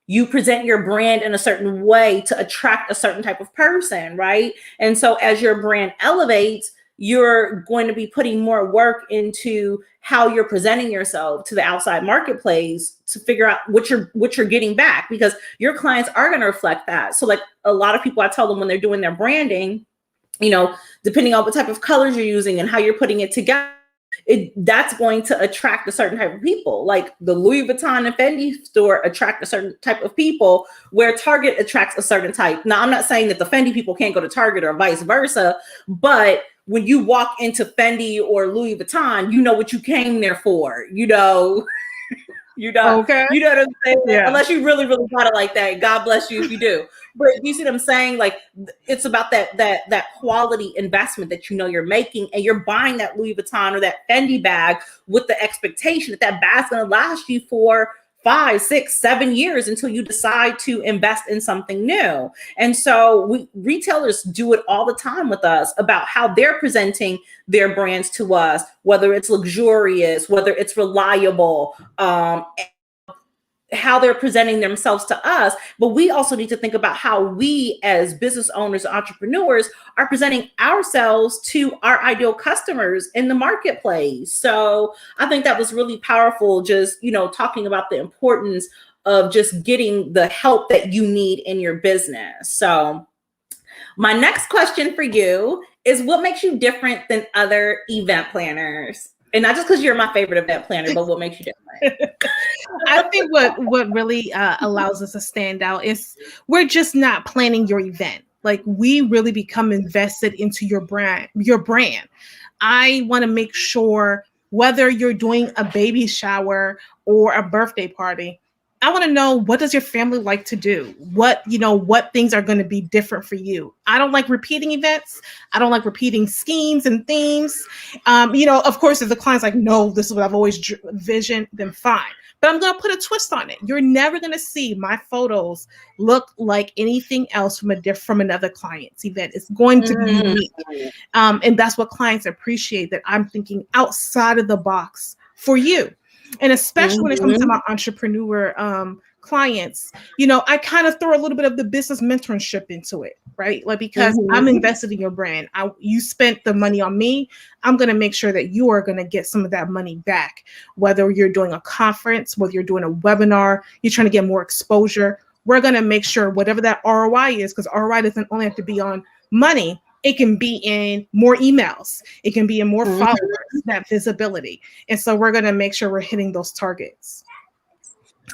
you present your brand in a certain way to attract a certain type of person, right? And so as your brand elevates, you're going to be putting more work into how you're presenting yourself to the outside marketplace to figure out what you're getting back, because your clients are going to reflect that. So like a lot of people, I tell them when they're doing their branding, depending on what type of colors you're using and how you're putting it together, that's going to attract a certain type of people. Like the Louis Vuitton and Fendi store attract a certain type of people, where Target attracts a certain type. Now, I'm not saying that the Fendi people can't go to Target or vice versa, but when you walk into Fendi or Louis Vuitton, you know what you came there for, okay. You know what I'm saying? Yeah. Unless you really, really got it like that. God bless you if you do. But you see what I'm saying? Like it's about that quality investment that you're making, and you're buying that Louis Vuitton or that Fendi bag with the expectation that bag's going to last you for 5, 6, 7 years until you decide to invest in something new. And so retailers do it all the time with us about how they're presenting their brands to us, whether it's luxurious, whether it's reliable, how they're presenting themselves to us. But we also need to think about how we as business owners, entrepreneurs, are presenting ourselves to our ideal customers in the marketplace. So I think that was really powerful, just, talking about the importance of just getting the help that you need in your business. So my next question for you is, what makes you different than other event planners? And not just because you're my favorite event planner, but what makes you different? I think what really allows us to stand out is we're just not planning your event. Like we really become invested into your brand. I want to make sure whether you're doing a baby shower or a birthday party, I want to know, what does your family like to do? What things are going to be different for you? I don't like repeating events. I don't like repeating schemes and themes. Of course, if the client's like, no, this is what I've always envisioned, then fine. but I'm going to put a twist on it. You're never going to see my photos look like anything else from another client's event. It's going to be unique. And that's what clients appreciate, that I'm thinking outside of the box for you. And especially when it comes to my entrepreneur clients, I kind of throw a little bit of the business mentorship into it, right? Like, because I'm invested in your brand. You spent the money on me. I'm going to make sure that you are going to get some of that money back, whether you're doing a conference, whether you're doing a webinar, you're trying to get more exposure. We're going to make sure whatever that ROI is, because ROI doesn't only have to be on money. It can be in more emails. It can be in more followers, that visibility. And so we're going to make sure we're hitting those targets.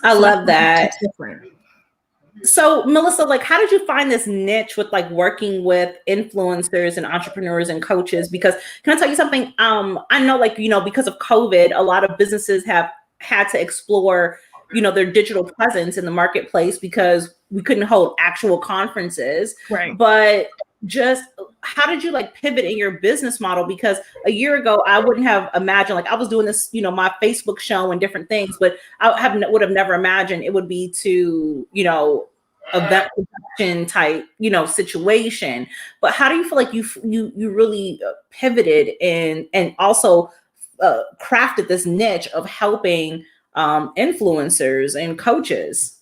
I love that. So Melissa, like, how did you find this niche with like working with influencers and entrepreneurs and coaches? Because can I tell you something? I know, like, because of COVID, a lot of businesses have had to explore, their digital presence in the marketplace because we couldn't hold actual conferences. Right. But just how did you like pivot in your business model? Because a year ago, I wouldn't have imagined, like, I was doing this, my Facebook show and different things, but I would have never imagined it would be to, event production type, situation. But how do you feel like you really pivoted and also crafted this niche of helping influencers and coaches?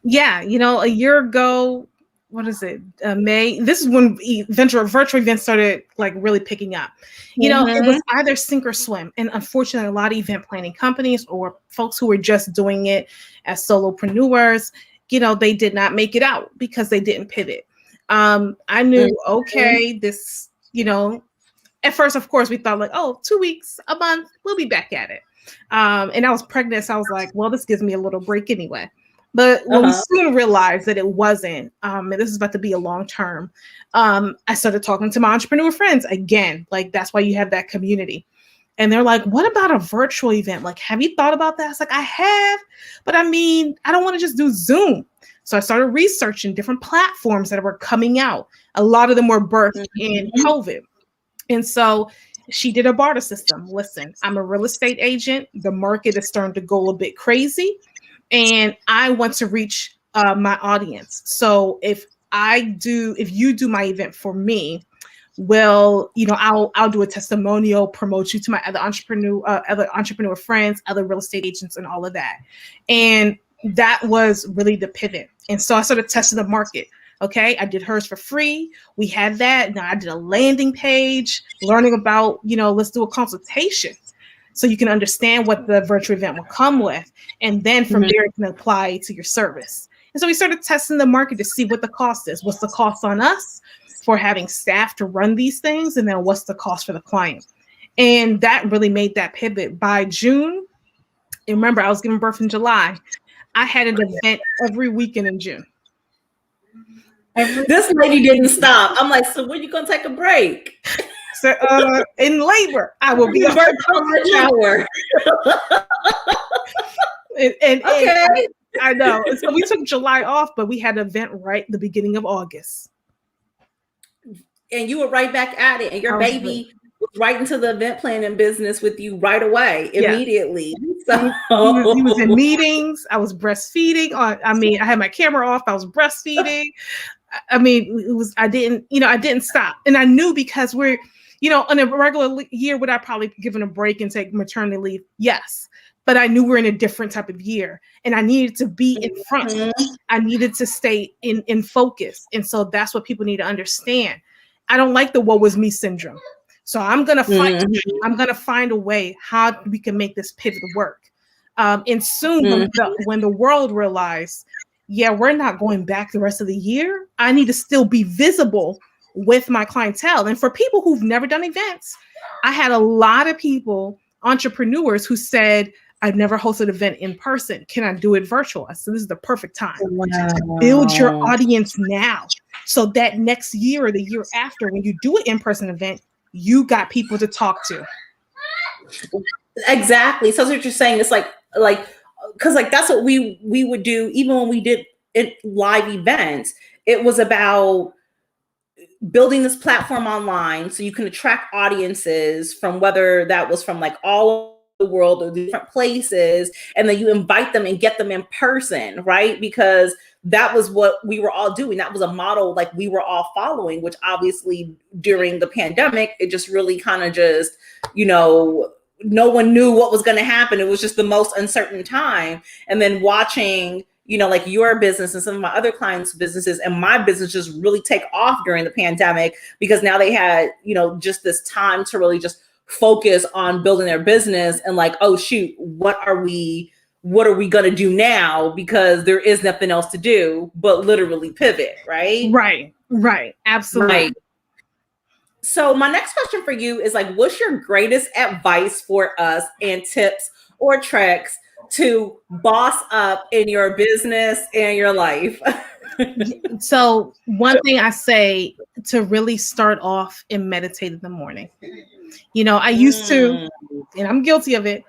Yeah. A year ago, what is it? May. This is when virtual events started like really picking up. It was either sink or swim. And unfortunately, a lot of event planning companies or folks who were just doing it as solopreneurs, they did not make it out because they didn't pivot. I knew, okay, this, at first, of course, we thought like, 2 weeks, a month, we'll be back at it. And I was pregnant. So I was like, well, this gives me a little break anyway. But when we soon realized that it wasn't, and this is about to be a long term, I started talking to my entrepreneur friends again. Like, that's why you have that community. And they're like, what about a virtual event? Like, have you thought about that? I was like, I have, but I don't want to just do Zoom. So I started researching different platforms that were coming out. A lot of them were birthed in COVID. And so she did a barter system. Listen, I'm a real estate agent. The market is starting to go a bit crazy. And I want to reach my audience. So if you do my event for me, well, I'll do a testimonial, promote you to my other entrepreneur friends, other real estate agents, and all of that. And that was really the pivot. And so I started testing the market. Okay, I did hers for free. We had that. Now I did a landing page, learning about, let's do a consultation, so you can understand what the virtual event will come with. And then from there, it can apply to your service. And so we started testing the market to see what the cost is. What's the cost on us for having staff to run these things? And then what's the cost for the client? And that really made that pivot. By June, and remember, I was giving birth in July. I had an event every weekend in June. This lady didn't stop. I'm like, so when are you going to take a break? So in labor, I will be birth hour. and okay. I know. So we took July off, but we had an event right at the beginning of August. And you were right back at it. And your baby was right into the event planning business with you right away, immediately. So he was in meetings. I was breastfeeding. I had my camera off. I was breastfeeding. I didn't stop. And I knew, because we're, on a regular year, would I probably given a break and take maternity leave? Yes. But I knew we're in a different type of year, and I needed to be in front. I needed to stay in focus. And so that's what people need to understand. I don't like the woe is me syndrome. So I'm going to find a way how we can make this pivot work. And soon when the world realized, we're not going back the rest of the year, I need to still be visible with my clientele. And for people who've never done events, I had a lot of people, entrepreneurs, who said, I've never hosted an event in person. Can I do it virtual? I said, this is the perfect time to build your audience now, so that next year or the year after, when you do an in-person event, you got people to talk to. Exactly. So that's what you're saying. It's like, because like that's what we would do even when we did live events. It was about building this platform online so you can attract audiences from, whether that was from like all the world or different places, and then you invite them and get them in person, right? Because that was what we were all doing. That was a model like we were all following, which obviously during the pandemic, it just really kind of just, no one knew what was going to happen. It was just the most uncertain time. And then watching, like your business and some of my other clients' businesses and my business just really take off during the pandemic, because now they had, just this time to really just focus on building their business and like, oh shoot, what are we going to do now? Because there is nothing else to do but literally pivot, right? Right. Absolutely. Right. So my next question for you is like, what's your greatest advice for us and tips or tricks to boss up in your business and your life? So one thing I say to really start off and meditate in the morning. I used to, and I'm guilty of it.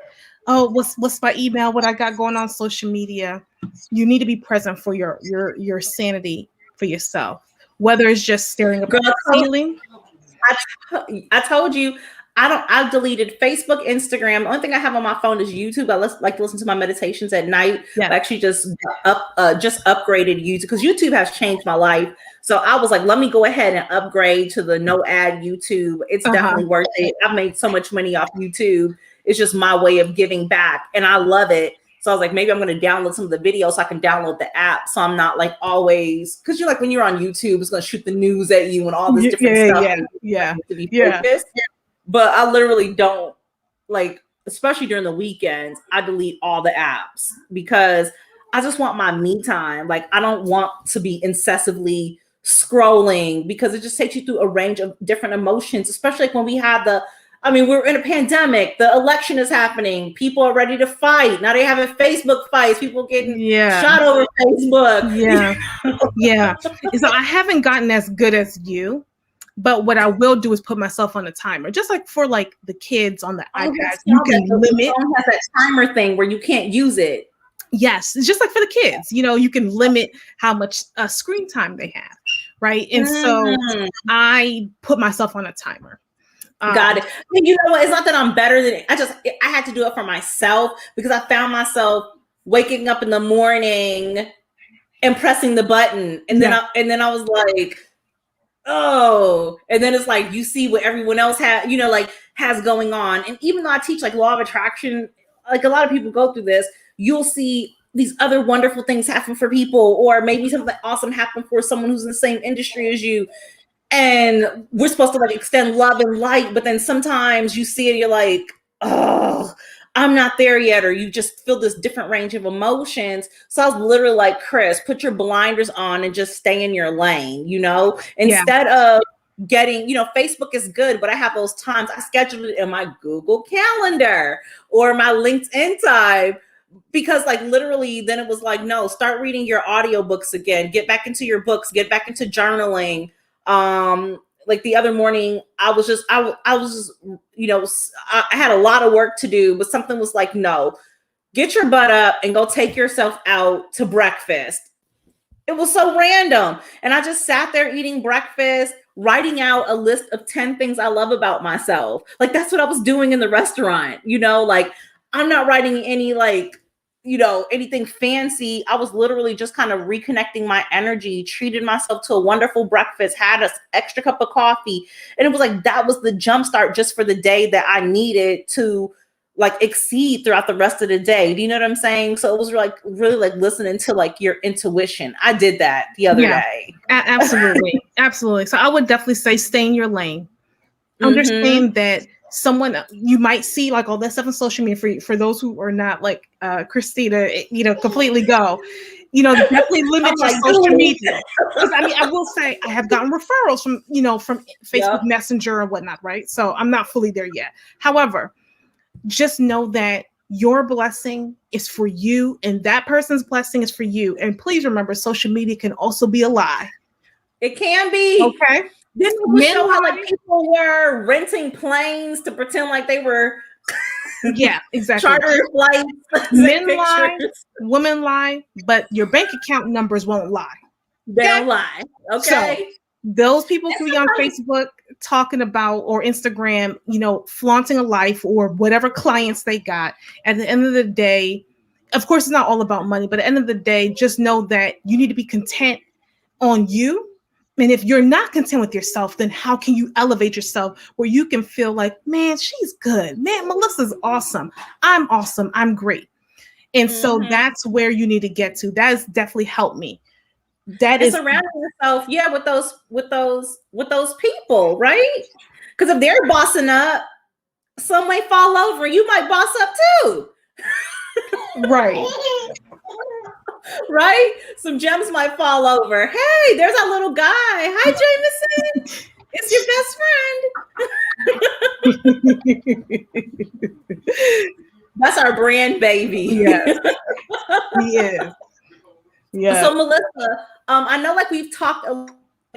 Oh, what's my email? What I got going on social media? You need to be present for your sanity for yourself. Whether it's just staring up at the ceiling. I told you, I deleted Facebook, Instagram. The only thing I have on my phone is YouTube. I like to listen to my meditations at night. Yeah. I actually just upgraded YouTube because YouTube has changed my life. So I was like, let me go ahead and upgrade to the no ad YouTube. It's definitely worth it. I've made so much money off YouTube. It's just my way of giving back, and I love it. So I was like, maybe I'm going to download some of the videos so I can download the app. So I'm not like always, because you're like, when you're on YouTube, it's going to shoot the news at you and all this different stuff. Yeah. To be focused. But I literally don't, like, especially during the weekends, I delete all the apps because I just want my me time. Like, I don't want to be incessantly scrolling because it just takes you through a range of different emotions, especially like when we have we're in a pandemic. The election is happening. People are ready to fight. Now they having Facebook fights. People getting shot over Facebook. Yeah. So I haven't gotten as good as you, but what I will do is put myself on a timer, just like for like the kids on the iPads. You can limit. Phone has that timer thing where you can't use it. Yes, it's just like for the kids. You can limit how much screen time they have, right? And so I put myself on a timer. Got it. And you know what? It's not that I'm better than it. I had to do it for myself because I found myself waking up in the morning and pressing the button, and then I was like, oh, and then it's like you see what everyone else has going on. And even though I teach like law of attraction, like a lot of people go through this, you'll see these other wonderful things happen for people, or maybe something awesome happen for someone who's in the same industry as you. And we're supposed to like extend love and light, but then sometimes you see it, you're like, oh, I'm not there yet, or you just feel this different range of emotions. So I was literally like, Chris, put your blinders on and just stay in your lane, instead of getting, Facebook is good, but I have those times I scheduled it in my Google Calendar or my LinkedIn time. Because like literally then it was like, no, start reading your audiobooks again, get back into your books, get back into journaling. Like the other morning, I had a lot of work to do, but something was like, no, get your butt up and go take yourself out to breakfast. It was so random. And I just sat there eating breakfast, writing out a list of 10 things I love about myself. Like that's what I was doing in the restaurant, like I'm not writing any anything fancy. I was literally just kind of reconnecting my energy, treated myself to a wonderful breakfast, had an extra cup of coffee. And it was like, that was the jumpstart just for the day that I needed to like exceed throughout the rest of the day. Do you know what I'm saying? So it was like really like listening to like your intuition. I did that the other day. Absolutely. Absolutely. So I would definitely say stay in your lane. Understand that someone you might see like all that stuff on social media for those who are not like Christina, completely go, definitely limit your social media. I will say I have gotten referrals from Facebook Messenger and whatnot, right? So I'm not fully there yet. However, just know that your blessing is for you and that person's blessing is for you. And please remember, social media can also be a lie. It can be. Okay. This would show how like people were renting planes to pretend like they were exactly charter flights. Men lie, women lie, but your bank account numbers won't lie. They don't lie. Okay. Those people can be on Facebook talking about, or Instagram, flaunting a life or whatever clients they got. At the end of the day, of course, it's not all about money, but at the end of the day, just know that you need to be content on you. And if you're not content with yourself, then how can you elevate yourself where you can feel like, man, she's good. Man, Melissa's awesome. I'm great. And so that's where you need to get to. That has definitely helped me. It's surrounding yourself, with those people, right? Because if they're bossing up, some might fall over. You might boss up too. Right. Right? Some gems might fall over. Hey, there's our little guy. Hi, Jameson. It's your best friend. That's our brand baby. Yes. He is. Yeah. So Melissa, I know like we've talked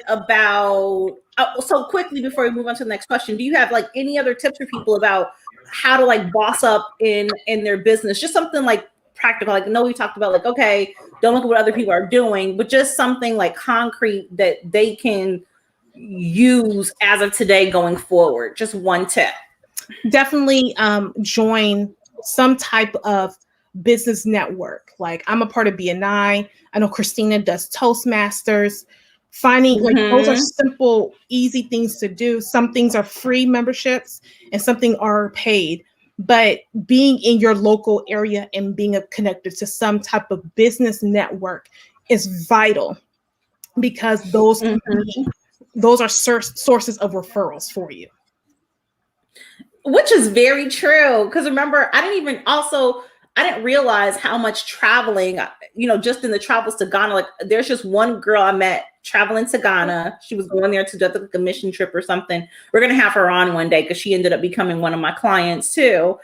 about so quickly before we move on to the next question, do you have like any other tips for people about how to like boss up in their business? Just something like practical. Like, no, we talked about like, okay, don't look at what other people are doing, but just something like concrete that they can use as of today going forward. Just one tip. Definitely join some type of business network. Like I'm a part of BNI. I know Christina does Toastmasters. Finding like those are simple, easy things to do. Some things are free memberships and something are paid. But being in your local area and being connected to some type of business network is vital, because those are sources of referrals for you. Which is very true. Because remember, I didn't realize how much traveling, just in the travels to Ghana. Like there's just one girl I met traveling to Ghana. She was going there to do like a mission trip or something. We're going to have her on one day because she ended up becoming one of my clients too.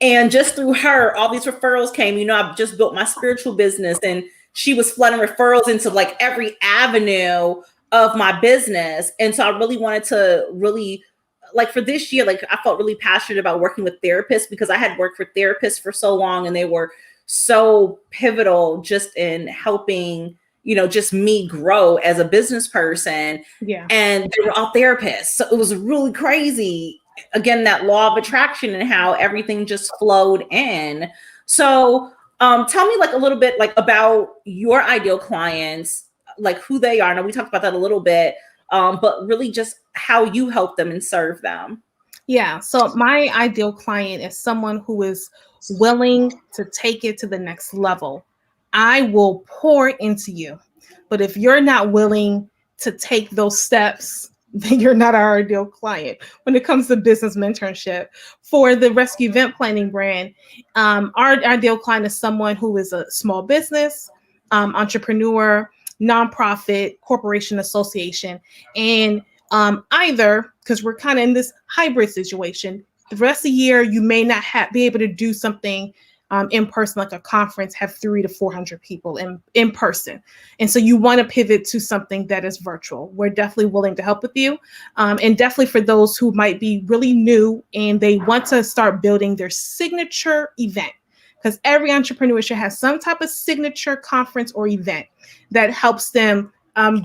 And just through her, all these referrals came. I've just built my spiritual business, and she was flooding referrals into like every avenue of my business. And so I really wanted to like for this year, like I felt really passionate about working with therapists, because I had worked for therapists for so long and they were so pivotal just in helping, just me grow as a business person. Yeah. And they were all therapists. So it was really crazy. Again, that law of attraction and how everything just flowed in. So tell me like a little bit like about your ideal clients, like who they are. Now we talked about that a little bit. But really just how you help them and serve them. Yeah. So my ideal client is someone who is willing to take it to the next level. I will pour into you. But if you're not willing to take those steps, then you're not our ideal client when it comes to business mentorship. For the rescue event planning brand, our ideal client is someone who is a small business, entrepreneur, nonprofit, corporation, association, and either, because we're kind of in this hybrid situation, the rest of the year you may not be able to do something in person, like a conference, have 300 to 400 people in person, and so you want to pivot to something that is virtual. We're definitely willing to help with you, and definitely for those who might be really new and they want to start building their signature event. Because every entrepreneur should have some type of signature conference or event that helps them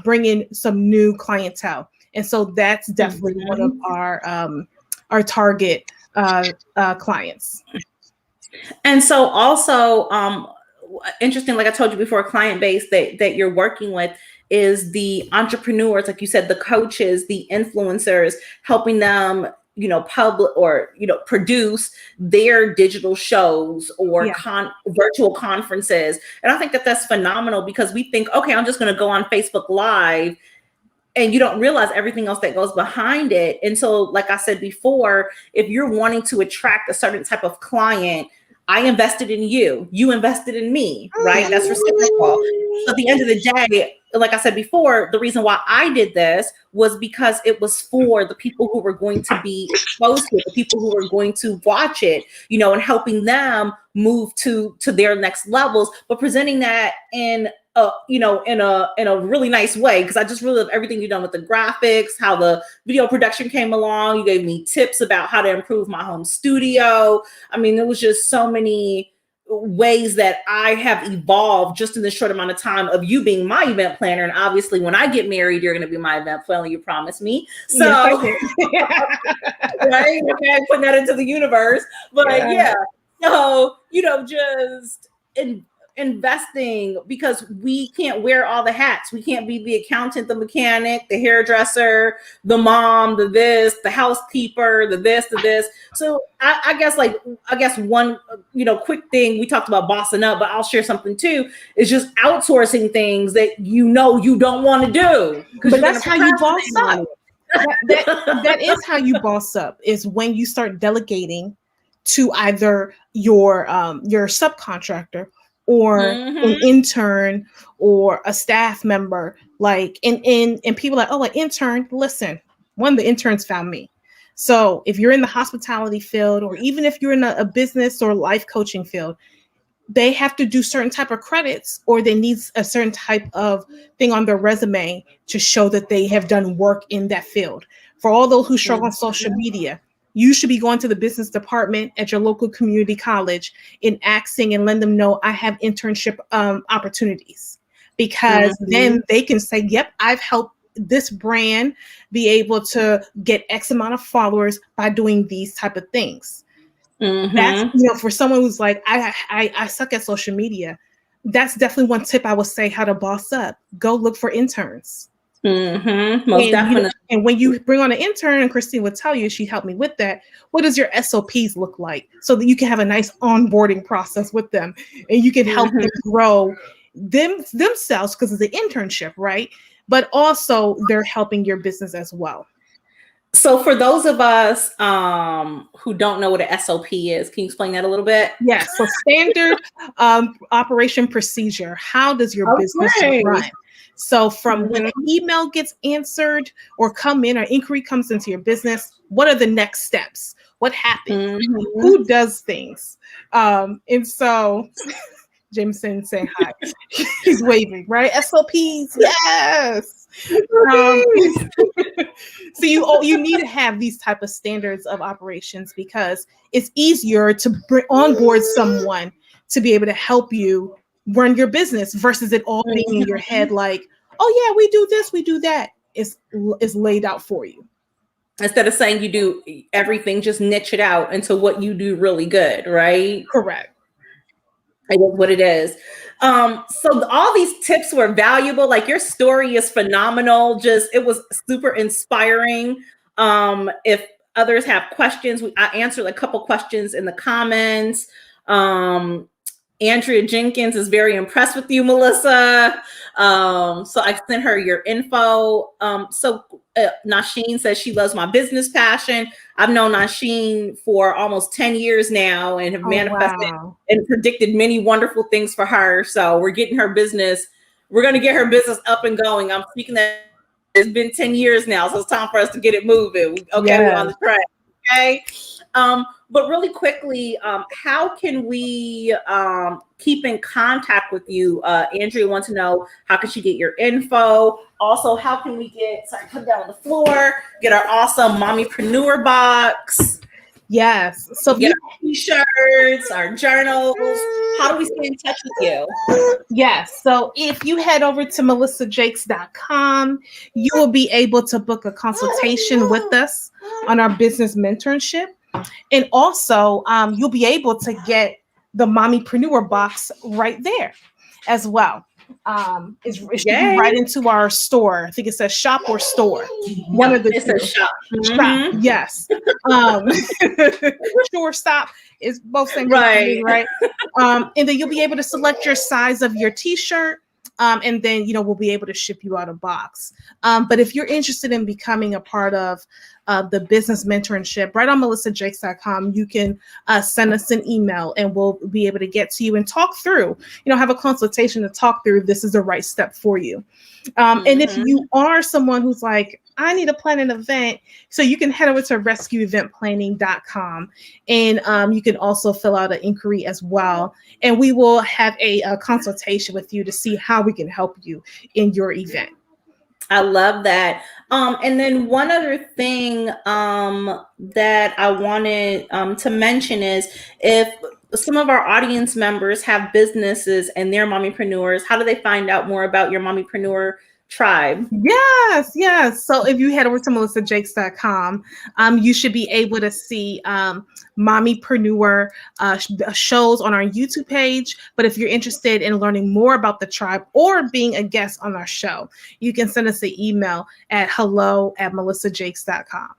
bring in some new clientele. And so that's definitely one of our target clients. And so also interesting, like I told you before, a client base that you're working with is the entrepreneurs, like you said, the coaches, the influencers, helping them public or produce their digital shows or virtual conferences. And I think that that's phenomenal, because we think, okay, I'm just going to go on Facebook Live, and you don't realize everything else that goes behind it. And so, like I said before, if you're wanting to attract a certain type of client, I invested in you, you invested in me, right? That's reciprocal. So at the end of the day, like I said before, the reason why I did this was because it was for the people who were going to be exposed to it, the people who were going to watch it, and helping them move to their next levels, but presenting that in a really nice way. Because I just really love everything you've done with the graphics, how the video production came along. You gave me tips about how to improve my home studio. I mean, there was just so many ways that I have evolved just in this short amount of time of you being my event planner. And obviously when I get married, you're going to be my event planner. You promised me. So, yes, right. Okay. I'm putting that into the universe, but yeah. So, just investing, because we can't wear all the hats. We can't be the accountant, the mechanic, the hairdresser, the mom, the this, the housekeeper, the this, the this. So I guess one, quick thing, we talked about bossing up, but I'll share something too, is just outsourcing things that you don't want to do. But that's how you boss up. That is how you boss up, is when you start delegating to either your subcontractor or an intern or a staff member, like, and people are like, oh, an intern. Listen, one of the interns found me. So if you're in the hospitality field, or even if you're in a business or life coaching field, they have to do certain type of credits, or they need a certain type of thing on their resume to show that they have done work in that field. For all those who struggle on social media, you should be going to the business department at your local community college and asking and letting them know I have internship opportunities, because then they can say, yep, I've helped this brand be able to get X amount of followers by doing these type of things. That's, for someone who's like, I suck at social media. That's definitely one tip I would say, how to boss up. Go look for interns. Most definitely. And when you bring on an intern, and Christine would tell you, she helped me with that, what does your SOPs look like, so that you can have a nice onboarding process with them, and you can help them grow themselves, because it's an internship, right? But also they're helping your business as well. So for those of us who don't know what an SOP is, can you explain that a little bit? Yes. So standard operation procedure. How does your business run? So from when an email gets answered or an inquiry comes into your business, what are the next steps? What happens? Who does things? And so Jameson saying hi. He's waving, right? SOPs, yes. So you need to have these type of standards of operations, because it's easier to onboard someone to be able to help you run your business, versus it all being in your head like, oh yeah, we do this, we do that. It's laid out for you. Instead of saying you do everything, just niche it out into what you do really good, right? Correct. It is what it is. So all these tips were valuable. Like, your story is phenomenal. It was super inspiring. If others have questions, I answered a couple questions in the comments. Andrea Jenkins is very impressed with you, Melissa. So I sent her your info. Nasheen says she loves my business passion. I've known Nasheen for almost 10 years now, and have manifested and predicted many wonderful things for her. So we're getting her business. We're going to get her business up and going. I'm speaking that it's been 10 years now, so it's time for us to get it moving. Okay, we're on the track. Okay. But really quickly, how can we keep in contact with you? Andrea wants to know, how can she get your info? Also, how can we put it down on the floor, get our awesome Mommypreneur box? Yes. So get our t-shirts, our journals. How do we stay in touch with you? Yes. So if you head over to melissajakes.com, you will be able to book a consultation with us on our business mentorship. And also, you'll be able to get the Mommypreneur box right there as well. It should be right into our store. I think it says shop or store. One of the two. It says shop. Shop, yes. Sure, stop is both things, right? And then you'll be able to select your size of your t-shirt. And then, we'll be able to ship you out a box. But if you're interested in becoming a part of the business mentorship, right on melissajakes.com, you can send us an email, and we'll be able to get to you and talk through, have a consultation to talk through this is the right step for you. And if you are someone who's like, I need to plan an event, so you can head over to rescueeventplanning.com, and you can also fill out an inquiry as well. And we will have a consultation with you to see how we can help you in your event. I love that. And then one other thing that I wanted to mention is, if some of our audience members have businesses and they're mommypreneurs, how do they find out more about your mommypreneur tribe? Yes. So if you head over to melissajakes.com, you should be able to see Mommypreneur shows on our YouTube page. But if you're interested in learning more about the tribe or being a guest on our show, you can send us an email at hello@melissajakes.com.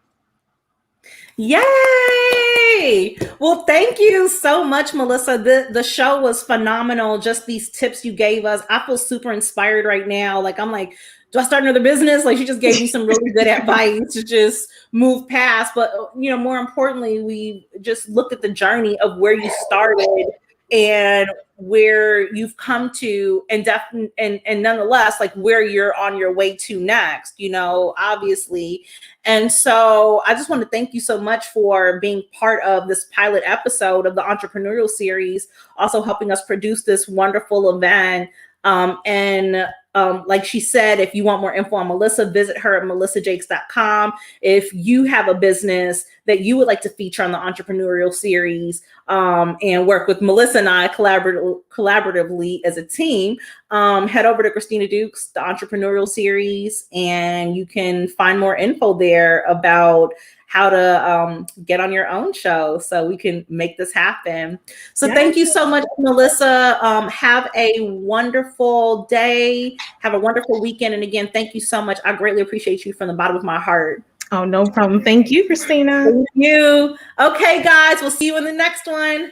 Yay! Well, thank you so much, Melissa. The show was phenomenal. Just these tips you gave us. I feel super inspired right now. Like, I'm like, do I start another business? Like, she just gave me some really good advice to just move past. But, you know, more importantly, we just looked at the journey of where you started and where you've come to, and nonetheless, like where you're on your way to next, you know, obviously. And so I just want to thank you so much for being part of this pilot episode of the Entrepreneurial series, also helping us produce this wonderful event. Like she said, if you want more info on Melissa, visit her at melissajakes.com. If you have a business that you would like to feature on the Entrepreneurial series and work with Melissa and I collaboratively as a team, head over to Christina Dukes, the Entrepreneurial series, and you can find more info there about how to get on your own show so we can make this happen. So thank you so much, Melissa. Have a wonderful day. Have a wonderful weekend. And again, thank you so much. I greatly appreciate you from the bottom of my heart. Oh, no problem. Thank you, Christina. Thank you. Okay, guys, we'll see you in the next one.